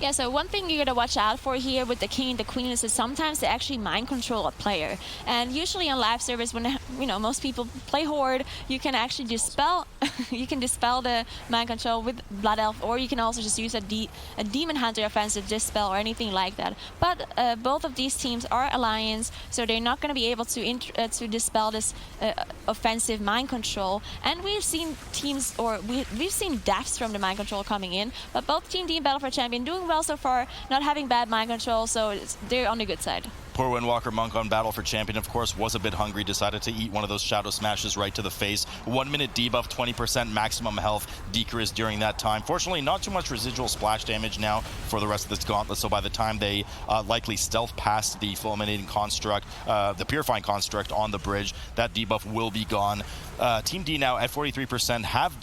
Yeah, so one thing you gotta watch out for here with the King and the Queen is that sometimes they actually mind control a player. And usually on live service, when most people play Horde, you can actually dispel you can dispel the mind control with Blood Elf, or you can also just use a Demon Hunter offensive dispel or anything like that. But both of these teams are Alliance, so they're not gonna be able to dispel this offensive mind control. And we've seen teams, or we've seen deaths from the mind control coming in, but both Team D and Battle for Champion doing well so far, not having bad mind control, so they're on the good side. Poor Windwalker Monk on Battle for Champion, of course, was a bit hungry, decided to eat one of those Shadow Smashes right to the face. 1 minute debuff, 20% maximum health decrease during that time. Fortunately, not too much residual splash damage now for the rest of this gauntlet, so by the time they likely stealth past the Fulminating Construct, the Purifying Construct on the bridge, that debuff will be gone. Team D now at 43% have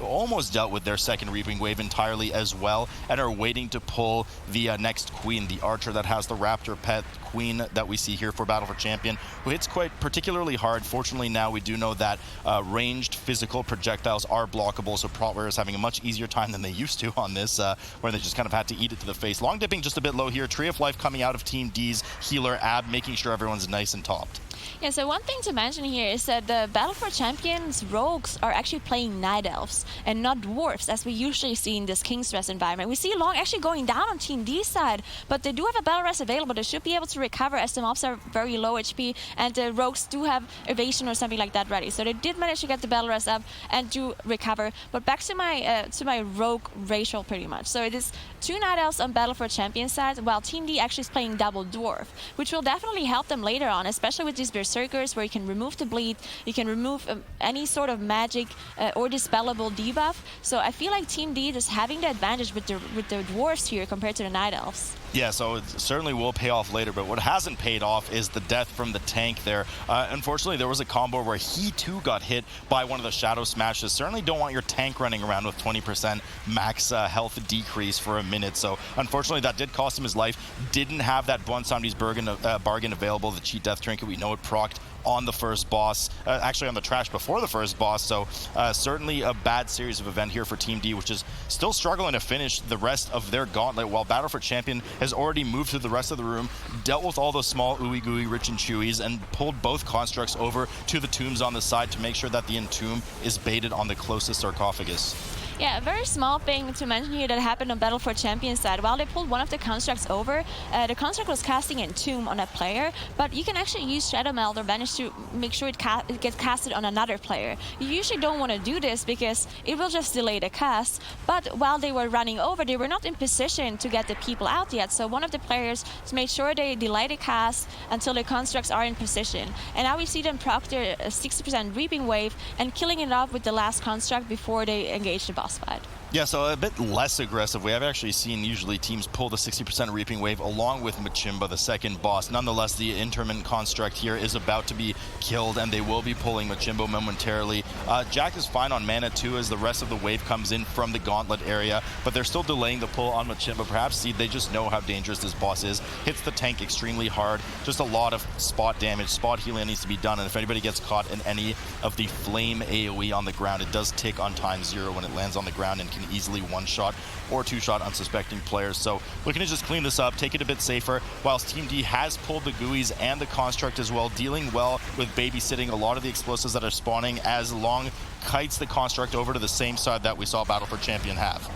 almost dealt with their second Reaping Wave entirely as well, and are waiting to pull the next Queen, the Archer that has the Raptor pet Queen that we see here for Battle for Champion, who hits quite particularly hard. Fortunately, now we do know that ranged physical projectiles are blockable, so prot players having a much easier time than they used to on this, where they just kind of had to eat it to the face. Long dipping just a bit low here. Tree of Life coming out of Team D's healer Ab, making sure everyone's nice and topped. Yeah, so one thing to mention here is that the Battle for Champions rogues are actually playing Night Elves and not Dwarfs, as we usually see in this King's Rest environment. We see Long actually going down on Team D's side, but they do have a Battle Rest available. They should be able to recover as the mobs are very low HP, and the rogues do have evasion or something like that ready. So they did manage to get the Battle Rest up and do recover. But back to my rogue ratio pretty much. So it is 2 Night Elves on Battle for Champions side, while Team D actually is playing double Dwarf, which will definitely help them later on, especially with these Berserkers, where you can remove the bleed, you can remove any sort of magic or dispellable debuff. So I feel like Team D is having the advantage with the Dwarfs here compared to the Night Elves. Yeah, so it certainly will pay off later, but what hasn't paid off is the death from the tank there. Unfortunately, there was a combo where he too got hit by one of the Shadow Smashes. Certainly don't want your tank running around with 20% max health decrease for a minute, so unfortunately that did cost him his life. Didn't have that Bonsamdi's bargain available, the Cheat Death Trinket. We know it procced on the first boss, actually on the trash before the first boss, so certainly a bad series of event here for Team D, which is still struggling to finish the rest of their gauntlet, while Battle for Champion has already moved through the rest of the room, dealt with all those small ooey gooey rich and chewies, and pulled both constructs over to the tombs on the side to make sure that the entomb is baited on the closest sarcophagus. Yeah, a very small thing to mention here that happened on Battle for Champions side. While they pulled one of the constructs over, the construct was casting Entomb on a player, but you can actually use Shadow Meld or Vanish to make sure it gets casted on another player. You usually don't want to do this because it will just delay the cast, but while they were running over, they were not in position to get the people out yet, so one of the players made sure they delay the cast until the constructs are in position. And now we see them proc their 60% Reaping Wave and killing it off with the last construct before they engage the boss fight. Yeah, so a bit less aggressive. We have actually seen usually teams pull the 60% Reaping Wave along with Machimba, the second boss. Nonetheless, the Intermission Construct here is about to be killed, and they will be pulling Machimba momentarily. Jack is fine on mana too, as the rest of the wave comes in from the Gauntlet area, but they're still delaying the pull on Machimba. Perhaps they just know how dangerous this boss is. Hits the tank extremely hard. Just a lot of spot damage. Spot healing needs to be done, and if anybody gets caught in any of the flame AoE on the ground, it does tick on ×0 when it lands on the ground and can easily one-shot or two-shot unsuspecting players. So looking to just clean this up, take it a bit safer, whilst Team D has pulled the GUIs and the Construct as well, dealing well with babysitting a lot of the explosives that are spawning as Long kites the Construct over to the same side that we saw Battle for Champion have.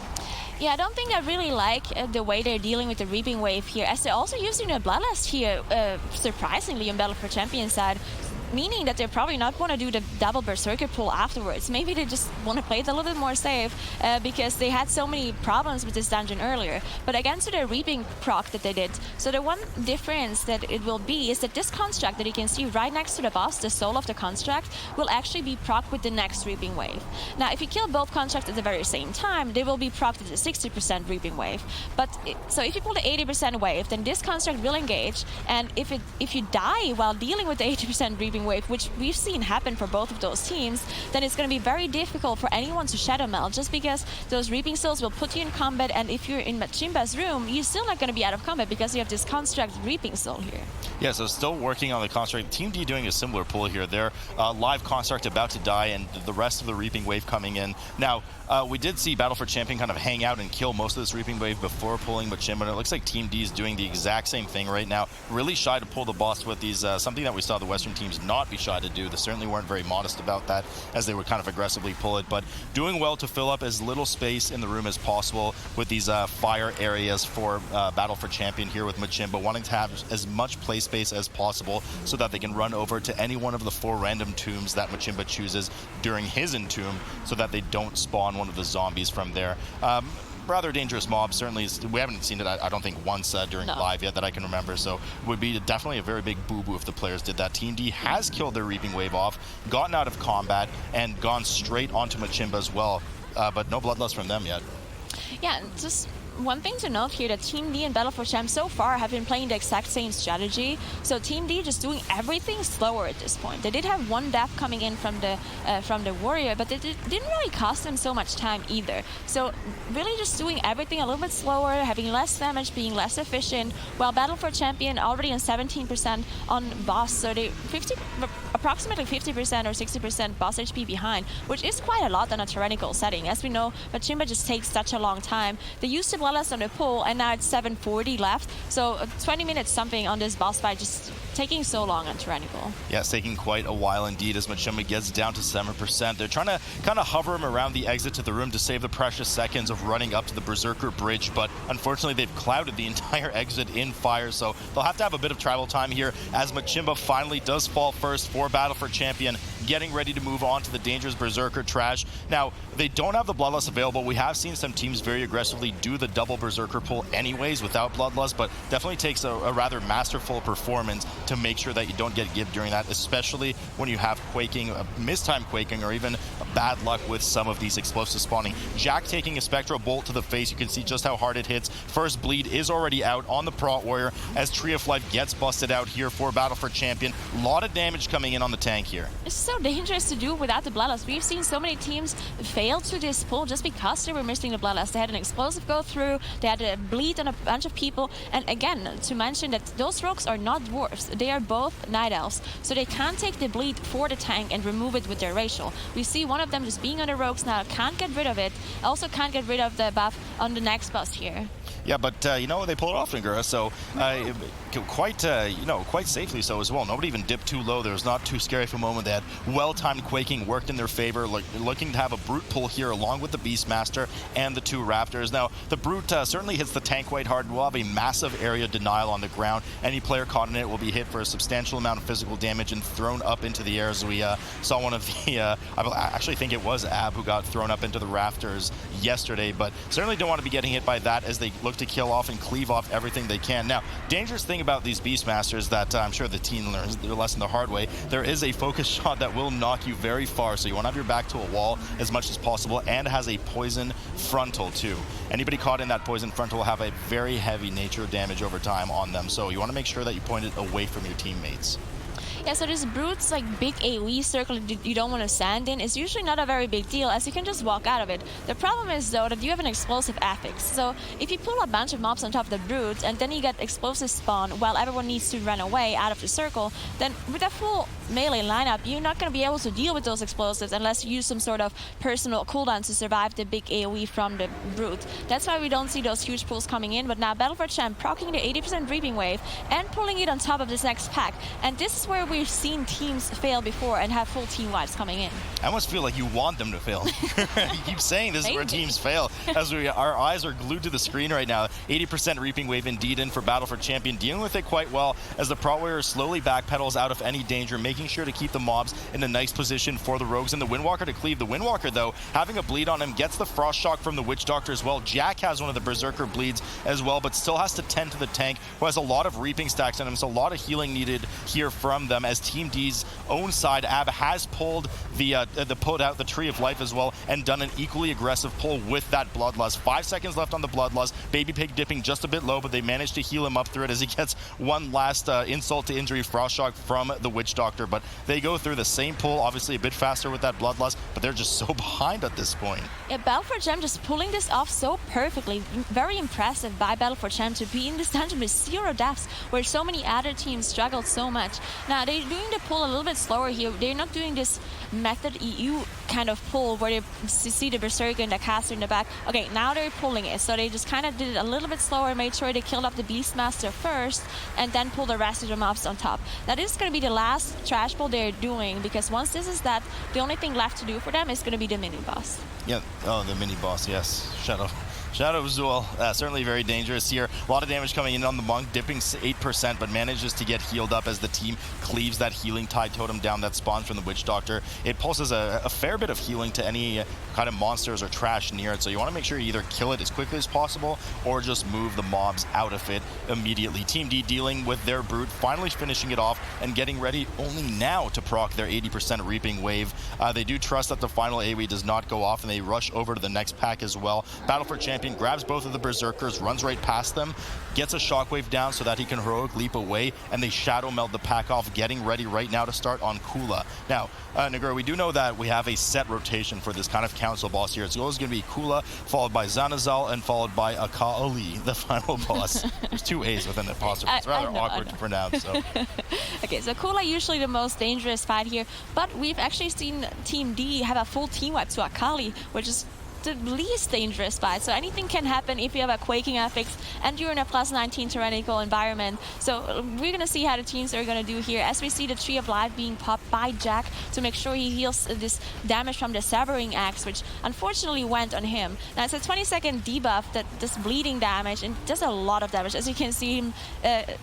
Yeah, I don't think I really like the way they're dealing with the Reaping Wave here, as they're also using the Bloodlust here, surprisingly, on Battle for Champion side, meaning that they probably not want to do the double Berserker pull afterwards. Maybe they just want to play it a little bit more safe because they had so many problems with this dungeon earlier. But against the Reaping proc that they did, so the one difference that it will be is that this construct that you can see right next to the boss, the soul of the construct, will actually be proc with the next Reaping Wave. Now, if you kill both constructs at the very same time, they will be proc with the 60% Reaping Wave. But so if you pull the 80% wave, then this construct will engage, and if you die while dealing with the 80% Reaping Wave, which we've seen happen for both of those teams, then it's going to be very difficult for anyone to Shadow Meld, just because those Reaping Souls will put you in combat, and if you're in Machimba's room, you're still not going to be out of combat because you have this Construct Reaping Soul here. Yeah, so still working on the Construct. Team D doing a similar pull here. Their live Construct about to die, and the rest of the Reaping Wave coming in. Now, we did see Battle for Champion kind of hang out and kill most of this Reaping Wave before pulling Machimba, and it looks like Team D is doing the exact same thing right now. Really shy to pull the boss with these, something that we saw the Western teams not be shy to do. They certainly weren't very modest about that, as they would kind of aggressively pull it, but doing well to fill up as little space in the room as possible with these fire areas for Battle for Champion here with Machimba, wanting to have as much play space as possible so that they can run over to any one of the 4 random tombs that Machimba chooses during his entomb, so that they don't spawn one of the zombies from there. rather dangerous mob. Certainly, we haven't seen it, I don't think, once during live yet that I can remember. So it would be definitely a very big boo-boo if the players did that. Team D has killed their Reaping Wave off, gotten out of combat, and gone straight onto Machimba as well. But no Bloodlust from them yet. Yeah, just one thing to note here, that Team D and Battle for Champ so far have been playing the exact same strategy. So Team D just doing everything slower at this point. They did have one death coming in from the Warrior, but it didn't really cost them so much time either. So really just doing everything a little bit slower, having less damage, being less efficient, while Battle for Champion already on 17% on boss, so they approximately 50% or 60% boss HP behind, which is quite a lot on a tyrannical setting. As we know, Machimba just takes such a long time. They used to Bloodlust on the pull, and now it's 7:40 left. So 20 minutes something on this boss fight, just taking so long on tyrannical. Yeah, it's taking quite a while indeed as Machimba gets down to 7%. They're trying to kind of hover him around the exit to the room to save the precious seconds of running up to the Berserker Bridge, but unfortunately they've clouded the entire exit in fire, so they'll have to have a bit of travel time here as Machimba finally does fall first for Battle for Champion, getting ready to move on to the dangerous Berserker Trash. Now, they don't have the Bloodlust available. We have seen some teams very aggressively do the double Berserker pull anyways without Bloodlust, but definitely takes a rather masterful performance to make sure that you don't get gibbed during that, especially when you have Quaking, mistime Quaking, or even bad luck with some of these explosives spawning. Jack taking a Spectral Bolt to the face. You can see just how hard it hits. First bleed is already out on the Prot Warrior as Tree of Life gets busted out here for Battle for Champion. A lot of damage coming in on the tank here. It's so dangerous to do without the Bloodlust. We've seen so many teams fail to this pull just because they were missing the Bloodlust. They had an explosive go through, they had a bleed on a bunch of people, and again, to mention that those rogues are not dwarves. They are both Night Elves, so they can't take the bleed for the tank and remove it with their racial. We see one of them just being on the rogues now, can't get rid of it, also can't get rid of the buff on the next boss here. Yeah, but you know, they pull it off, Ngura, so quite safely so as well. Nobody even dipped too low. There was not too scary of a moment. They had well-timed Quaking, worked in their favor, looking to have a Brute pull here along with the Beastmaster and the two Raptors. Now, the Brute certainly hits the tank quite hard. We'll have a massive area denial on the ground. Any player caught in it will be hit for a substantial amount of physical damage and thrown up into the air, as we saw one of the, I actually think it was Ab who got thrown up into the rafters yesterday, but certainly don't want to be getting hit by that as they look to kill off and cleave off everything they can. Now, dangerous thing about these Beastmasters that I'm sure the team learns their lesson the hard way, there is a focus shot that will knock you very far, so you want to have your back to a wall as much as possible, and has a poison frontal too. Anybody caught in that poison frontal will have a very heavy nature of damage over time on them, so you want to make sure that you point it away from your teammates. Yeah, so this Brute's like big AoE circle you don't want to stand in is usually not a very big deal, as you can just walk out of it. The problem is though that you have an explosive affix. So if you pull a bunch of mobs on top of the Brute and then you get explosive spawn while everyone needs to run away out of the circle, then with a full melee lineup, you're not going to be able to deal with those explosives unless you use some sort of personal cooldown to survive the big AoE from the Brute. That's why we don't see those huge pulls coming in, but now Battle for Champ proccing the 80% Reaping Wave and pulling it on top of this next pack. And this is where we've seen teams fail before and have full team wipes coming in. I almost feel like you want them to fail. You keep saying this is where teams fail, as our eyes are glued to the screen right now. 80% Reaping Wave indeed in for Battle for Champion, dealing with it quite well as the Prot Warrior slowly backpedals out of any danger, making sure to keep the mobs in a nice position for the rogues and the Windwalker to cleave. The Windwalker, though, having a bleed on him, gets the Frost Shock from the Witch Doctor as well. Jack has one of the Berserker bleeds as well, but still has to tend to the tank, who has a lot of Reaping stacks on him, so a lot of healing needed here from them, as Team D's own side, Ab, has pulled pulled out the Tree of Life as well and done an equally aggressive pull with that Bloodlust. 5 seconds left on the Bloodlust. Baby Pig dipping just a bit low, but they managed to heal him up through it as he gets one last insult to injury Frost Shock from the Witch Doctor. But they go through the same pull, obviously a bit faster with that Bloodlust, but they're just so behind at this point. Yeah, Battle for Champ just pulling this off so perfectly. Very impressive by Battle for Champ to be in this dungeon with 0 deaths, where so many other teams struggled so much. Now, they're doing the pull a little bit slower here. They're not doing this method EU kind of pull where they see the Berserker and the caster in the back. Okay, now they're pulling it. So they just kind of did it a little bit slower, made sure they killed off the Beastmaster first, and then pull the rest of the mobs on top. That is going to be the last trash pull they're doing, because once this is that, the only thing left to do for them is going to be the mini boss. Yeah, oh, the mini boss, yes. Shadow Azul, certainly very dangerous here. A lot of damage coming in on the Monk, dipping 8%, but manages to get healed up as the team cleaves that healing tide totem down that spawns from the Witch Doctor. It pulses a fair bit of healing to any kind of monsters or trash near it, so you want to make sure you either kill it as quickly as possible or just move the mobs out of it immediately. Team D dealing with their Brute, finally finishing it off and getting ready only now to proc their 80% Reaping Wave. They do trust that the final AoE does not go off, and they rush over to the next pack as well. Battle for Champion grabs both of the Berserkers, runs right past them, gets a shockwave down so that he can heroic leap away, and they shadow meld the pack off, getting ready right now to start on Kula. Now, Nagura, we do know that we have a set rotation for this kind of council boss here. It's always going to be Kula, followed by Zanazal, and followed by Akali, the final boss. There's two A's within the apostrophe. It's rather awkward to pronounce. So. Okay, so Kula usually the most dangerous fight here, but we've actually seen Team D have a full team wipe to Akali, which is the least dangerous fight. So anything can happen if you have a Quaking affix and you're in a +19 tyrannical environment. So we're going to see how the teams are going to do here as we see the Tree of Life being popped by Jack to make sure he heals this damage from the Severing Axe, which unfortunately went on him. Now it's a 20-second debuff that does bleeding damage and does a lot of damage. As you can see him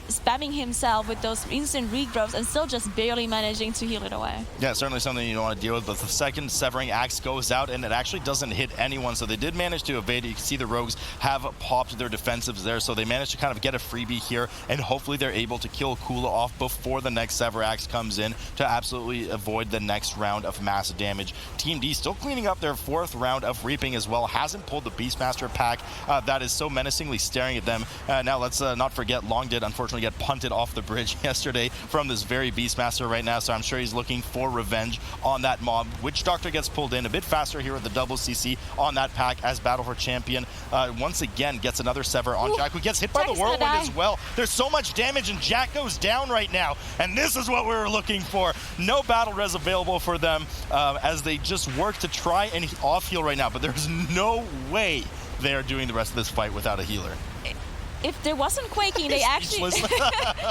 spamming himself with those instant regrowths and still just barely managing to heal it away. Yeah, certainly something you don't want to deal with, but the second Severing Axe goes out and it actually doesn't hit anyone, so they did manage to evade it. You can see the Rogues have popped their defensives there, so they managed to kind of get a freebie here, and hopefully they're able to kill Kula off before the next Sever Axe comes in to absolutely avoid the next round of massive damage. Team D still cleaning up their 4th round of Reaping as well, hasn't pulled the Beastmaster pack that is so menacingly staring at them. Now let's not forget Long did unfortunately get punted off the bridge yesterday from this very Beastmaster right now, so I'm sure he's looking for revenge on that mob. Witch Doctor gets pulled in a bit faster here with the double CC on that pack as Battle for Champion once again gets another Sever on Jack, who gets hit by the Whirlwind as well. There's so much damage and Jack goes down right now, and this is what we were looking for. No battle res available for them as they just work to try and off heal right now, but there's no way they are doing the rest of this fight without a healer. If there wasn't Quaking, they actually...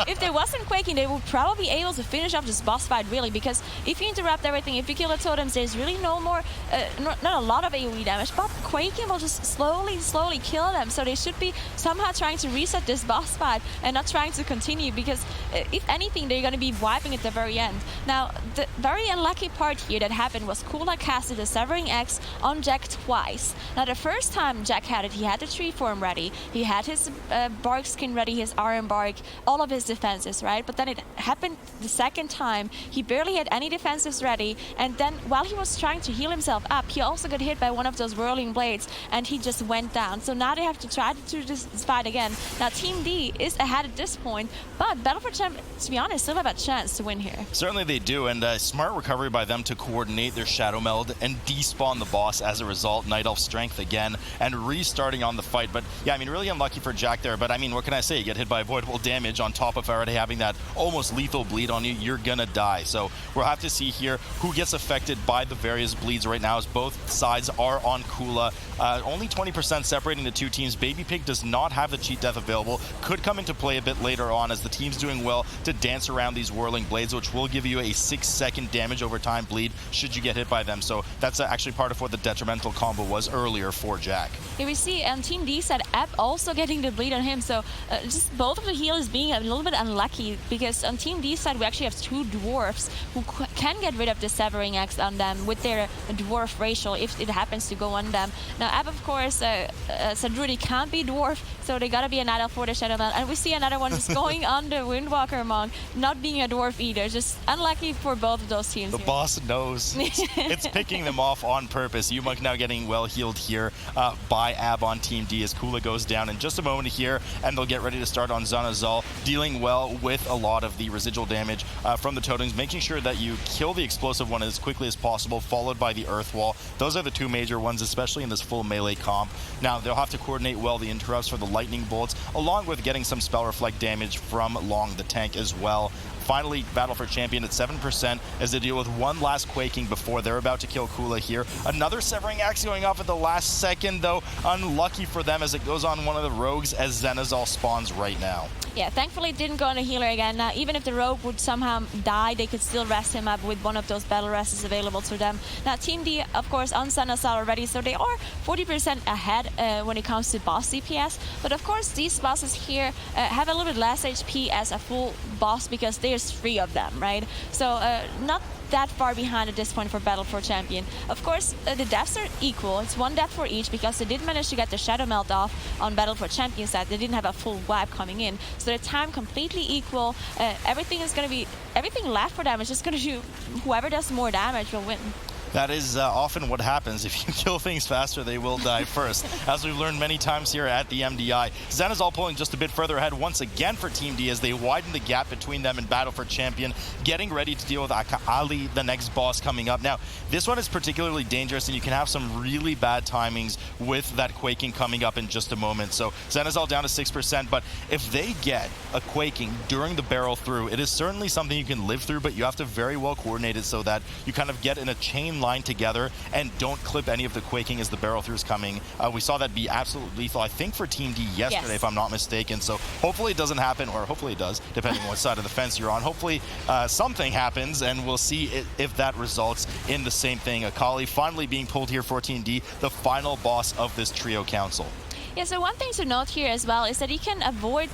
if there wasn't Quaking, they would probably be able to finish off this boss fight, really, because if you interrupt everything, if you kill the totems, there's really no more... not a lot of AoE damage, but Quaking will just slowly kill them, so they should be somehow trying to reset this boss fight and not trying to continue, because if anything, they're going to be wiping at the very end. Now, the very unlucky part here that happened was Kula casted a Severing Axe on Jack twice. Now, the first time Jack had it, he had the tree form ready, he had his... bark skin ready, his iron bark, all of his defenses, right? But then it happened the second time. He barely had any defenses ready, and then while he was trying to heal himself up, he also got hit by one of those whirling blades, and he just went down. So now they have to try to do this fight again. Now Team D is ahead at this point, but Battle for Champions, to be honest, still have a chance to win here. Certainly they do, and smart recovery by them to coordinate their Shadow Meld and despawn the boss as a result. Night Elf strength again, and restarting on the fight. But yeah, I mean, really unlucky for Jack there, but I mean, what can I say? You get hit by avoidable damage on top of already having that almost lethal bleed on you, you're gonna die. So we'll have to see here who gets affected by the various bleeds right now, as both sides are on Kula. Only 20% separating the two teams. Baby Pig does not have the cheat death available. Could come into play a bit later on as the team's doing well to dance around these whirling blades, which will give you a 6-second damage over time bleed should you get hit by them. So that's actually part of what the detrimental combo was earlier for Jack. Here we see Team D said App also getting the bleed on him, so just both of the healers being a little bit unlucky, because on Team D side we actually have 2 dwarfs who can get rid of the Severing Axe on them with their dwarf racial if it happens to go on them. Now App, of course, Sadrudi can't be dwarf, so they gotta be an idol for the Shadow Meld, and we see another one just going on the Windwalker Monk, not being a dwarf either. Just unlucky for both of those teams. The here. boss knows. It's picking them off on purpose. Umuk now getting well healed here by Ab on Team D as Kula goes down in just a moment here, and they'll get ready to start on Zanazal, dealing well with a lot of the residual damage from the totems, making sure that you kill the explosive one as quickly as possible, followed by the Earth Wall. Those are the 2 major ones, especially in this full melee comp. Now, they'll have to coordinate well the interrupts for the lightning bolts, along with getting some spell reflect damage from Long the tank as well. Finally, Battle for Champion at 7% as they deal with one last Quaking before they're about to kill Kula here. Another Severing Axe going off at the last second. second, though. Unlucky for them as it goes on one of the rogues as Zenazal spawns right now. Yeah, thankfully it didn't go on a healer again. Now, even if the rogue would somehow die, they could still rest him up with one of those battle rests available to them. Now, Team D, of course, on Zenazal already, so they are 40% ahead when it comes to boss DPS. But of course, these bosses here have a little bit less HP as a full boss because there's 3 of them, right? So not that far behind at this point for Battle for Champion. Of course, the deaths are equal. It's 1 death for each because they did manage to get the Shadow Melt off on Battle for Champion side. They didn't have a full wipe coming in. So the time completely equal. Everything left for them is just going to do, whoever does more damage will win. That is often what happens. If you kill things faster, they will die first. As we've learned many times here at the MDI, Zenazal pulling just a bit further ahead once again for Team D as they widen the gap between them in Battle for Champion, getting ready to deal with Ali, the next boss coming up. Now, this one is particularly dangerous, and you can have some really bad timings with that Quaking coming up in just a moment. So Zenazal down to 6%, but if they get a Quaking during the barrel through, it is certainly something you can live through, but you have to very well coordinate it so that you kind of get in a chain line together and don't clip any of the Quaking as the barrel throughs coming. We saw that be absolutely lethal, I think, for Team D yesterday, if I'm not mistaken. So hopefully it doesn't happen, or hopefully it does, depending on what side of the fence you're on. Hopefully something happens, and we'll see if that results in the same thing. Akali finally being pulled here for Team D, the final boss of this trio council. Yeah, so one thing to note here as well is that you can avoid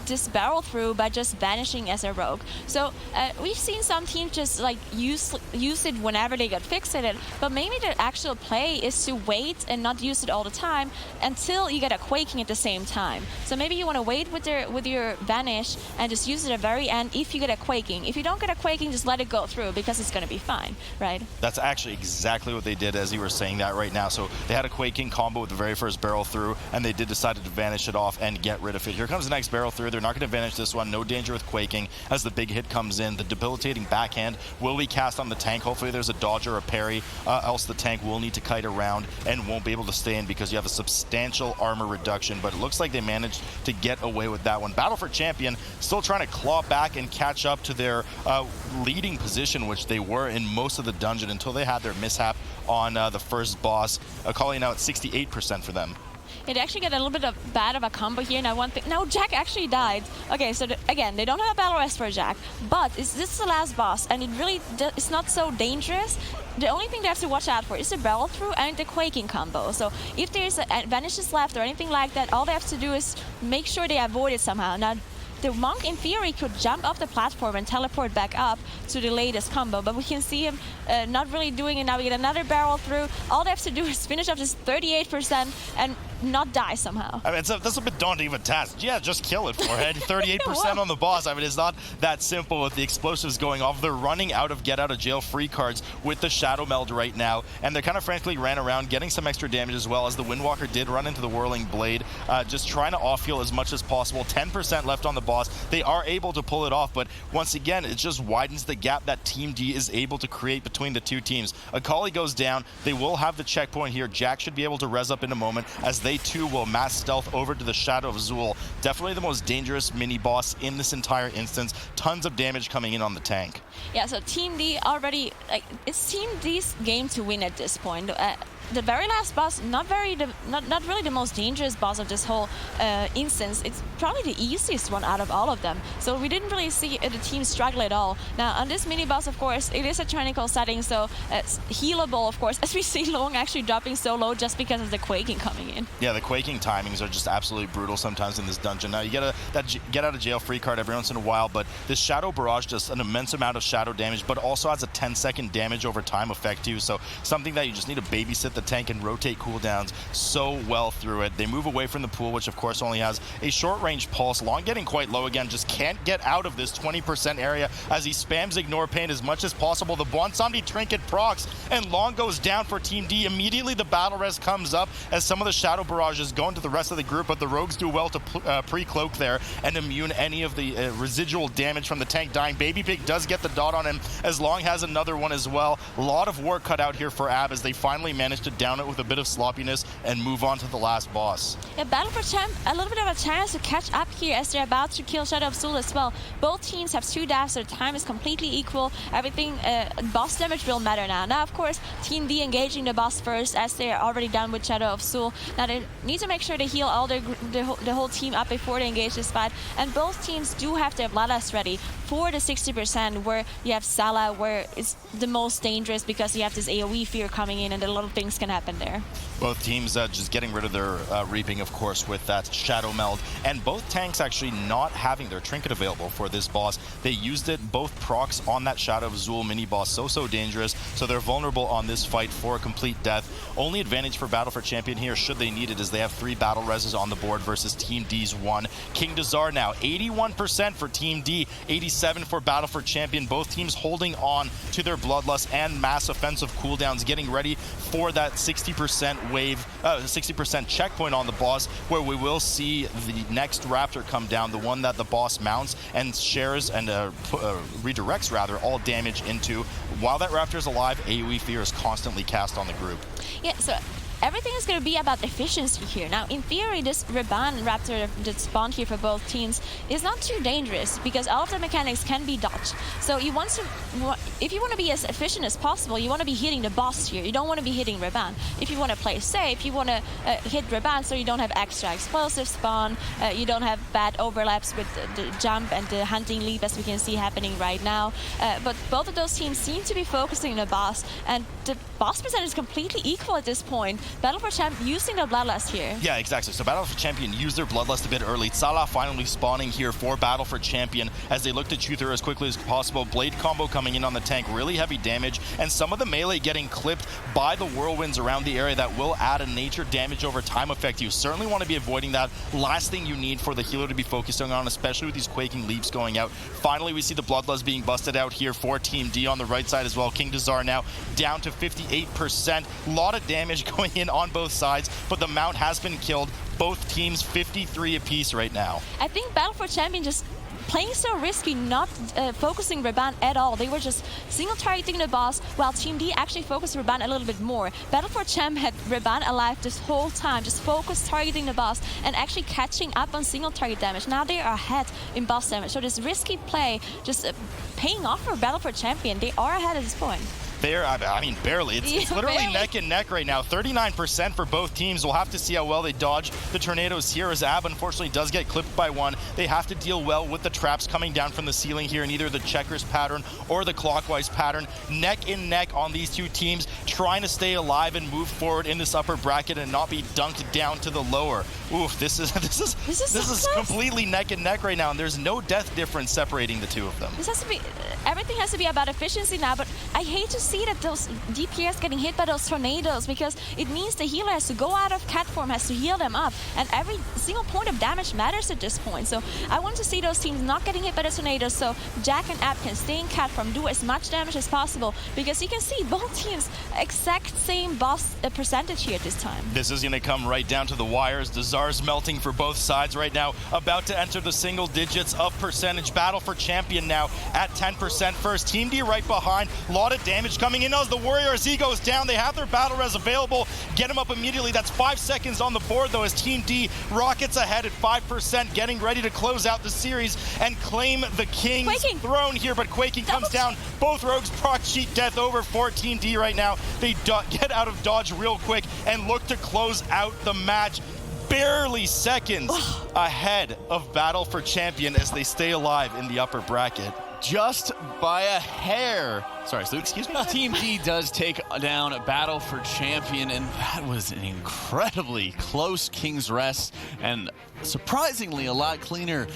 this barrel through by just vanishing as a rogue. So we've seen some teams just like use it whenever they get fixated, but maybe the actual play is to wait and not use it all the time until you get a Quaking at the same time. So maybe you want to wait with your vanish and just use it at the very end if you get a Quaking. If you don't get a Quaking, just let it go through because it's going to be fine, right? That's actually exactly what they did as you were saying that right now. So they had a Quaking combo with the very first barrel through, and they did decide to vanish it off and get rid of it. Here comes the next barrel through. They're not going to vanish this one. No danger with Quaking as the big hit comes in. The debilitating backhand will be cast on the tank. Hopefully there's a dodge or a parry, else the tank will need to kite around and won't be able to stay in because you have a substantial armor reduction, but it looks like they managed to get away with that one. Battle for Champion still trying to claw back and catch up to their leading position, which they were in most of the dungeon until they had their mishap on the first boss. Calling out 68% for them. It actually got a little bit bad of a combo here. Now Jack actually died. Okay, so again, they don't have a battle rest for Jack, but this is the last boss, and it really it's not so dangerous. The only thing they have to watch out for is the barrel through and the Quaking combo. So if there's vanishes left or anything like that, all they have to do is make sure they avoid it somehow. Now, the monk, in theory, could jump off the platform and teleport back up to the latest combo, but we can see him not really doing it now. We get another barrel through. All they have to do is finish up this 38% and not die somehow. I mean, that's a bit daunting of a task. Yeah, just kill it, Forehead. 38% on the boss. I mean, it's not that simple with the explosives going off. They're running out of get-out-of-jail-free cards with the Shadow Meld right now, and they kind of frankly ran around getting some extra damage as well as the Windwalker did run into the Whirling Blade, just trying to off-heal as much as possible. 10% left on the boss. They are able to pull it off, but once again, it just widens the gap that Team D is able to create between the two teams. Akali goes down. They will have the checkpoint here. Jack should be able to res up in a moment as they too will mass stealth over to the Shadow of Zul. Definitely the most dangerous mini-boss in this entire instance. Tons of damage coming in on the tank. Yeah, so Team D already, it's Team D's game to win at this point. The very last boss, not really the most dangerous boss of this whole instance. It's probably the easiest one out of all of them. So we didn't really see the team struggle at all. Now on this mini boss, of course, it is a tyrannical setting, so it's healable, of course, as we see Long actually dropping so low just because of the Quaking coming in. Yeah, the Quaking timings are just absolutely brutal sometimes in this dungeon. Now you get that get out of jail free card every once in a while, but this Shadow Barrage does an immense amount of shadow damage, but also has a 10-second damage over time effect too. So something that you just need to babysit the tank and rotate cooldowns so well through it. They move away from the pool, which of course only has a short-range pulse. Long getting quite low again, just can't get out of this 20% area as he spams Ignore Pain as much as possible. The Bonsomni Trinket procs, and Long goes down for Team D. Immediately the battle res comes up as some of the Shadow barrages going to the rest of the group, but the Rogues do well to pre-cloak there and immune any of the residual damage from the tank dying. Baby Pig does get the dot on him, as Long has another one as well. A lot of work cut out here for AB as they finally managed to down it with a bit of sloppiness and move on to the last boss. Yeah, Battle for Champ, a little bit of a chance to catch up here as they're about to kill Shadow of Soul as well. Both teams have 2 deaths, their time is completely equal. Everything, boss damage will matter now. Now, of course, Team D engaging the boss first as they're already done with Shadow of Soul. Now, they need to make sure they heal all the whole team up before they engage this fight. And both teams do have their Bloodlust ready for the 60%, where you have Salah, where it's the most dangerous because you have this AoE fear coming in and a lot of things can happen there. Both teams just getting rid of their reaping, of course, with that Shadow Meld. And both tanks actually not having their trinket available for this boss. They used it, both procs on that Shadow of Zul mini-boss. So dangerous. So they're vulnerable on this fight for a complete death. Only advantage for Battle for Champion here, should they need it, is they have 3 battle reses on the board versus Team D's 1. King Dazar now, 81% for Team D, 87% for Battle for Champion. Both teams holding on to their Bloodlust and mass offensive cooldowns, getting ready for that 60% wave, 60% checkpoint on the boss, where we will see the next Raptor come down, the one that the boss mounts and shares and redirects rather all damage into. While that Raptor is alive, AoE fear is constantly cast on the group. Yeah, so everything is going to be about efficiency here. Now, in theory, this Reban Raptor that spawned here for both teams is not too dangerous because all of the mechanics can be dodged. So you want to, if you want to be as efficient as possible, you want to be hitting the boss here. You don't want to be hitting Reban. If you want to play safe, you want to hit Reban so you don't have extra explosive spawn, you don't have bad overlaps with the jump and the hunting leap as we can see happening right now. But both of those teams seem to be focusing on the boss, and the boss percent is completely equal at this point. Battle for Champ using their Bloodlust here. Yeah, exactly. So Battle for Champion used their Bloodlust a bit early. Salah finally spawning here for Battle for Champion as they look to chew through as quickly as possible. Blade combo coming in on the tank, really heavy damage, and some of the melee getting clipped by the whirlwinds around the area that will add a nature damage over time effect. You certainly want to be avoiding that. Last thing you need for the healer to be focusing on, especially with these quaking leaps going out. Finally, we see the Bloodlust being busted out here for Team D on the right side as well. King Dazar now down to 58%. A lot of damage going in on both sides, but the mount has been killed. Both teams 53 apiece right now. I think Battle for Champion just playing so risky, not focusing Reban at all. They were just single targeting the boss, while Team D actually focused Reban a little bit more. Battle for Champ had Reban alive this whole time, just focused targeting the boss and actually catching up on single target damage. Now they are ahead in boss damage, so this risky play just paying off for Battle for Champion. They are ahead at this point. There, I mean, barely. It's literally barely. neck and neck right now. 39% for both teams. We'll have to see how well they dodge the tornadoes here, as AB unfortunately does get clipped by one. They have to deal well with the traps coming down from the ceiling here in either the checkers pattern or the clockwise pattern. Neck and neck on these two teams, trying to stay alive and move forward in this upper bracket and not be dunked down to the lower. Oof, this is completely neck and neck right now, and there's no death difference separating the two of them. This has to be, everything has to be about efficiency now, but I hate to see that those DPS getting hit by those tornadoes, because it means the healer has to go out of cat form, has to heal them up, and every single point of damage matters at this point. So I want to see those teams not getting hit by the tornadoes, so Jack and AB can stay in cat form, do as much damage as possible, because you can see both teams exact same boss percentage here at this time. This is going to come right down to the wires. Dazar's melting for both sides right now, about to enter the single digits of percentage. Battle for Champion now at 10% first. Team D right behind. A lot of damage coming in as the Warrior Z goes down. They have their battle res available. Get him up immediately. That's 5 seconds on the board, though, as Team D rockets ahead at 5%, getting ready to close out the series and claim the King's throne here. But Quaking comes down. Both Rogues proc cheat death over for Team D right now. They get out of dodge real quick and look to close out the match. Barely seconds ahead of Battle for Champion as they stay alive in the upper bracket. Just by a hair. Sorry, Luke, excuse me. Team D does take down a Battle for Champion, and that was an incredibly close King's Rest, and surprisingly a lot cleaner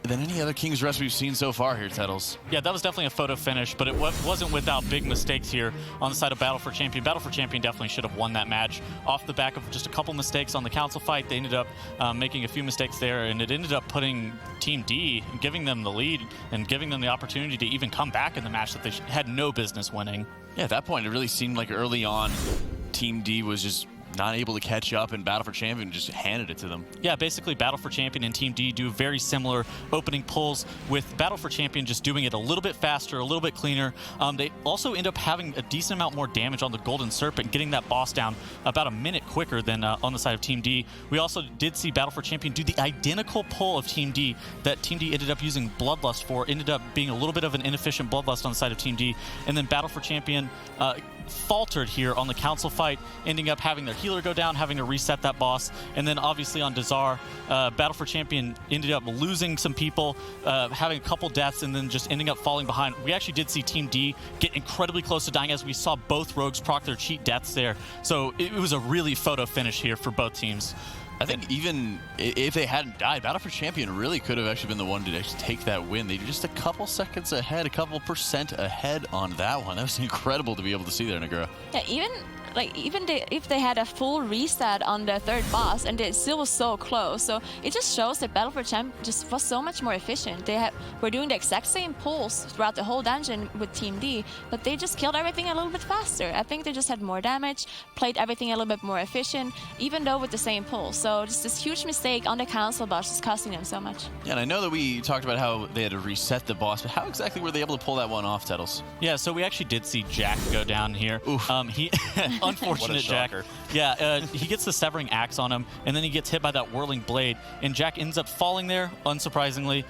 than any other King's Rest we've seen so far here, Tettles. Yeah, that was definitely a photo finish, but it wasn't without big mistakes here on the side of Battle for Champion. Battle for Champion definitely should have won that match off the back of just a couple mistakes on the council fight. They ended up making a few mistakes there, and it ended up putting Team D, giving them the lead and giving them the opportunity to even come back in the match that they had no business winning. Yeah, at that point, it really seemed like early on, Team D was just not able to catch up, and Battle for Champion just handed it to them. Yeah, basically Battle for Champion and Team D do very similar opening pulls, with Battle for Champion just doing it a little bit faster, a little bit cleaner. They also end up having a decent amount more damage on the Golden Serpent, getting that boss down about a minute quicker than on the side of Team D. We also did see Battle for Champion do the identical pull of Team D that Team D ended up using Bloodlust for, ended up being a little bit of an inefficient Bloodlust on the side of Team D, and then Battle for Champion faltered here on the council fight, ending up having their healer go down, having to reset that boss. And then obviously on Dazar, Battle for Champion ended up losing some people, having a couple deaths, and then just ending up falling behind. We actually did see Team D get incredibly close to dying, as we saw both rogues proc their cheat deaths there. So it was a really photo finish here for both teams. I think even if they hadn't died, Battle for Champion really could have actually been the one to actually take that win. They were just a couple seconds ahead, a couple percent ahead on that one. That was incredible to be able to see there, Nagura. Yeah, even if they had a full reset on the third boss and it still was so close, so it just shows that Battle for Champ just was so much more efficient. They were doing the exact same pulls throughout the whole dungeon with Team D, but they just killed everything a little bit faster. I think they just had more damage, played everything a little bit more efficient, even though with the same pull. So just this huge mistake on the council boss is costing them so much. Yeah, and I know that we talked about how they had to reset the boss, but how exactly were they able to pull that one off, Tettles? Yeah, so we actually did see Jack go down here. He unfortunate Jack. Yeah, he gets the Severing Axe on him, and then he gets hit by that Whirling Blade, and Jack ends up falling there, unsurprisingly.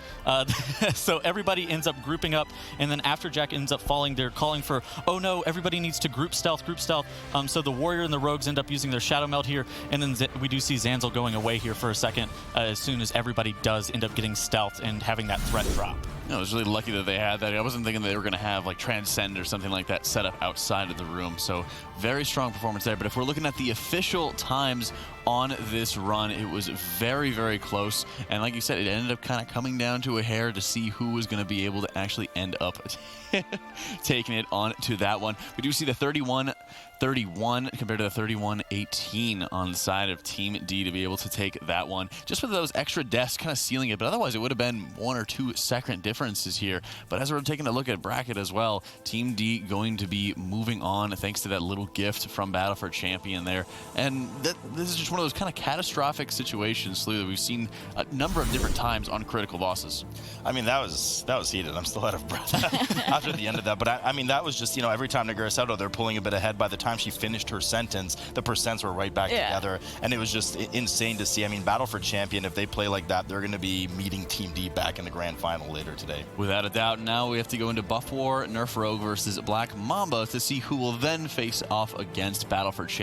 So everybody ends up grouping up, and then after Jack ends up falling, they're calling for, oh no, everybody needs to group stealth, group stealth. So the Warrior and the Rogues end up using their Shadow Meld here, and then we do see Zanzel going away here for a second, as soon as everybody does end up getting stealth and having that threat drop. I was really lucky that they had that. I wasn't thinking they were going to have like Transcend or something like that set up outside of the room. So very strong performance there. But if we're looking at the official times on this run, it was very, very close. And like you said, it ended up kind of coming down to a hair to see who was going to be able to actually end up taking it on to that one. We do see the 31-31 compared to the 31-18 on the side of Team D to be able to take that one. Just with those extra deaths kind of sealing it, but otherwise it would have been 1 or 2 second differences here. But as we're taking a look at bracket as well, Team D going to be moving on thanks to that little gift from Battle for Champion there. And this is just one of those kind of catastrophic situations, Slew, that we've seen a number of different times on critical bosses. I mean, that was heated. I'm still out of breath after the end of that. But I mean, that was just, you know, every time Nagura said, oh, they're pulling a bit ahead. By the time she finished her sentence, the percents were right back together. And it was just insane to see. I mean, Battle for Champion, if they play like that, they're going to be meeting Team D back in the grand final later today. Without a doubt. Now we have to go into Buff War, Nerf Rogue versus Black Mamba to see who will then face off against Battle for Champion.